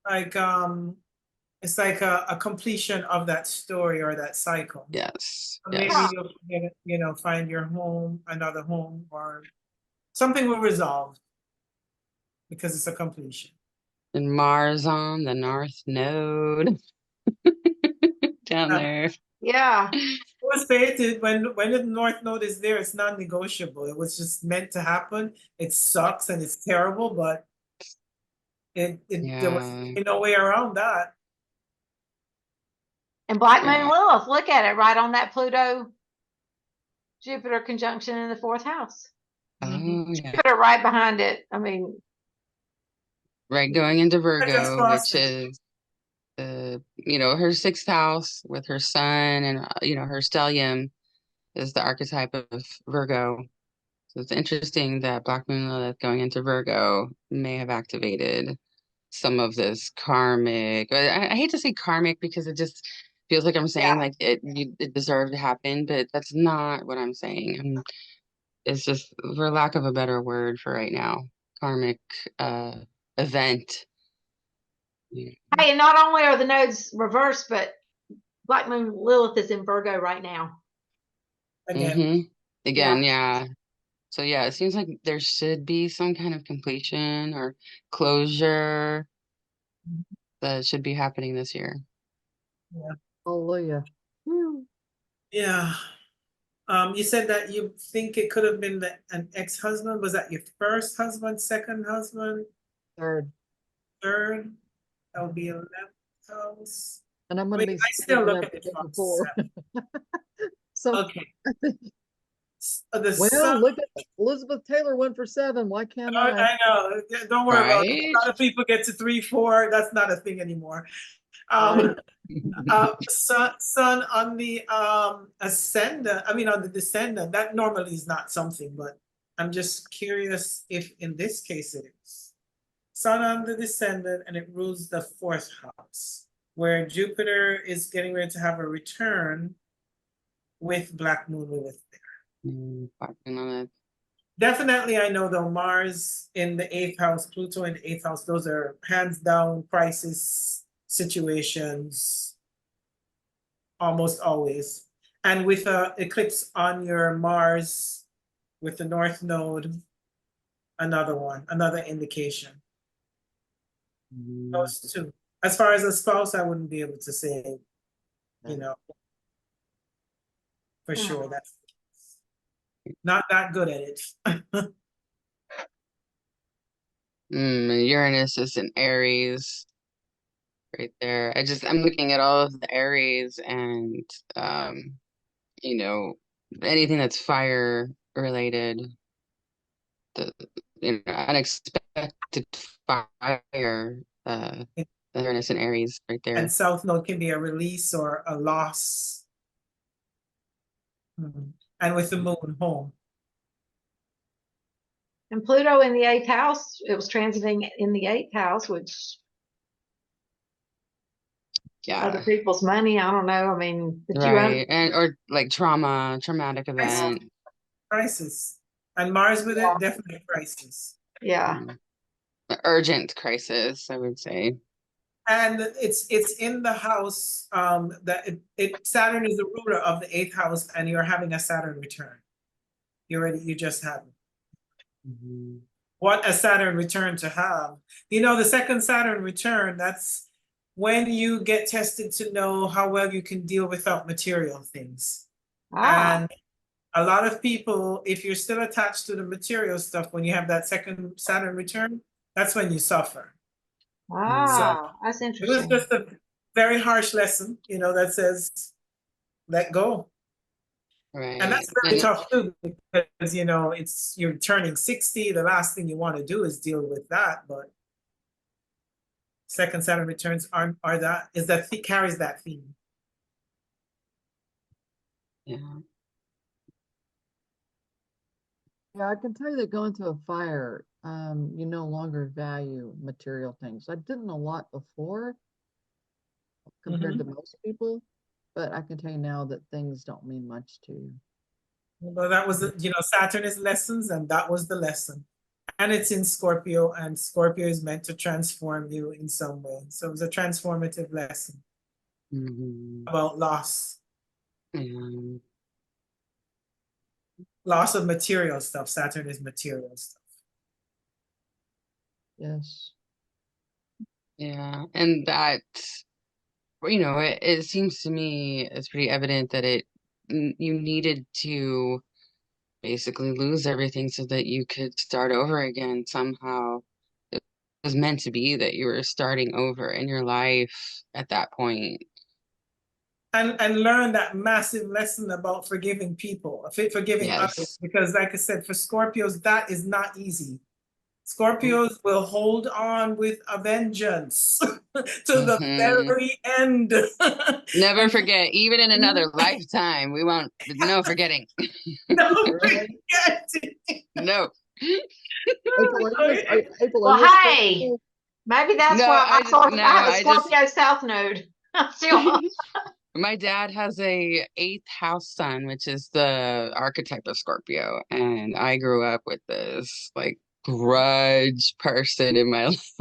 like it's like a completion of that story or that cycle. Yes. Maybe Yes. you'll find your home, another home, or something will resolve because it's a completion. And Mars on the North Node down It there. Yeah. was fated when the North Node is there, it's non-negotiable. It was just meant to happen. It sucks and it's terrible, but there was Yeah. no way around that. And Black Moon Yeah. Lilith, look at it right on that Pluto Jupiter conjunction in the fourth house. Mhm. Oh, yeah. Jupiter right behind it. I mean, Right. Going into I just Virgo, crossed which it. is her sixth house with her sun and her stellium is the archetype of Virgo. So it's interesting that Black Moon Lilith going into Virgo may have activated some of this karmic. I hate to say karmic because it just feels like I'm saying yeah. like it deserved to happen, but that's not what I'm saying. It's just for lack of a better word for right now, karmic uh event. Yeah. Hey, and not only are the nodes reversed, but Black Moon Lilith is in Virgo right now. Again. Again, yeah. So yeah, it seems like there should be some kind of completion or closure that should be happening this year. Hallelujah. Whew. Yeah. You said that you think it could have been an ex-husband. Was that your first husband, second husband, Third. third? That would be 11th house. And I'm I gonna mean, be I still look at it it from before. 7. So Okay. The well, sun. look at Elizabeth Taylor went for 7. Why can't I? I know. Don't worry about it. Right? A lot of people get to 3, 4. That's not a thing anymore. Right. Sun on the ascendant. I mean, on the descendant. That normally is not something, but I'm just curious if in this case it is. Sun on the descendant, and it rules the 4th house, where Jupiter is getting ready to have a return with Black Moon Lilith there. Parking on it. Definitely, I know though, Mars in the 8th house, Pluto in the 8th house, those are hands down crisis situations almost always. And with a eclipse on your Mars with the North Node, another indication. Those two. As far as a spouse, I wouldn't be able to say, you know, for sure. That's not that good at it. Uranus is in Aries right there. I'm looking at all of the Aries and you know, anything that's fire related, the unexpected fire, Uranus and Aries right there. And South Node can be a release or a loss. And with the moon, home. And Pluto in the 8th house, it was transiting in the 8th house, which other people's money, I don't know. I mean, right. And or like traumatic event. Crisis. And Mars with it, definitely crisis. Yeah. Urgent crisis, I would say. And it's in the house that Saturn is the ruler of the 8th house, and you're having a Saturn return. You just have it. What a Saturn return to have. You know, the second Saturn return, that's when you get tested to know how well you can deal without material things. And a lot of people, if you're still attached to the material stuff, when you have that second Saturn return, that's when you suffer. That's interesting. It was just a very harsh lesson, you know, that says, let go. Right. And that's very tough too, because, you know, you're turning 60. The last thing you want to do is deal with that. But second Saturn returns carries that theme. Yeah. Yeah, I can tell you that going through a fire, you no longer value material things. I didn't a lot before compared to most people, but I can tell you now that things don't mean much to you. Well, that was, you know, Saturn is lessons, and that was the lesson. And it's in Scorpio, and Scorpio is meant to transform you in some way. So it was a transformative lesson about loss. Loss of material stuff. Saturn is material stuff. Yes. Yeah. And that, you know, it seems to me it's pretty evident that you needed to basically lose everything so that you could start over again somehow. It was meant to be that you were starting over in your life at that point. And learn that massive lesson about forgiving people, forgiving others. Because like I said, for Scorpios, that is not easy. Scorpios will hold on with a vengeance to the very end. Never forget, even in another lifetime, we won't, no forgetting. No forgetting. No. Well, hey, maybe that's why I have a Scorpio South Node. My dad has a 8th house sun, which is the archetype of Scorpio, and I grew up with this like grudge person in my life.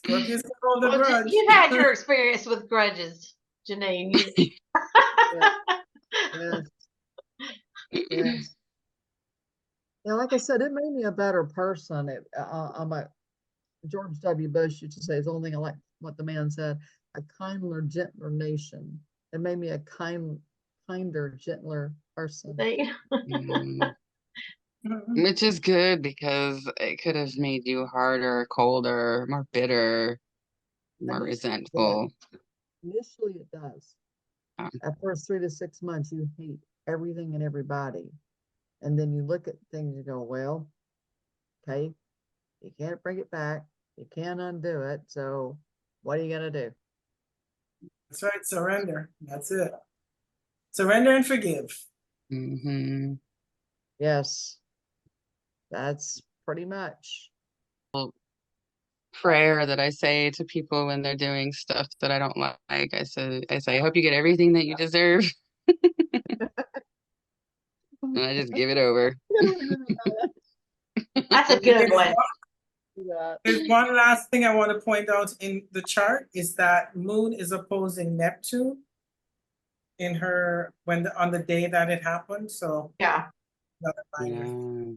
Scorpios can hold a Well, grudge. you've had your experience with grudges, Janine. Yes, yes. Yeah, like I said, it made me a better person. I'm a George W. Bush used to say, "It's the only thing I like what the man said, a kinder, gentler nation." It made me a kinder, gentler person. See? Mm. Mhm. Which is good because it could have made you harder, colder, more bitter, more Initially, resentful. Initially, it does. Um, At first 3 to 6 months, you hate everything and everybody. And then you look at things and go, well, okay, you can't bring it back. You can't undo it. So what are you going to do? That's right, surrender. That's it. Surrender and forgive. hmm Yes, that's pretty much. Prayer that I say to people when they're doing stuff that I don't like. I say, I hope you get everything that you deserve. And I just give it over. That's a good There's one. there's one last thing I want to point out in the chart is that Moon is opposing Neptune in her on the day that it happened. So Yeah. another minor. Yeah.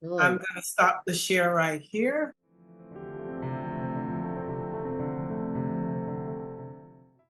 Really? I'm gonna stop the share right here.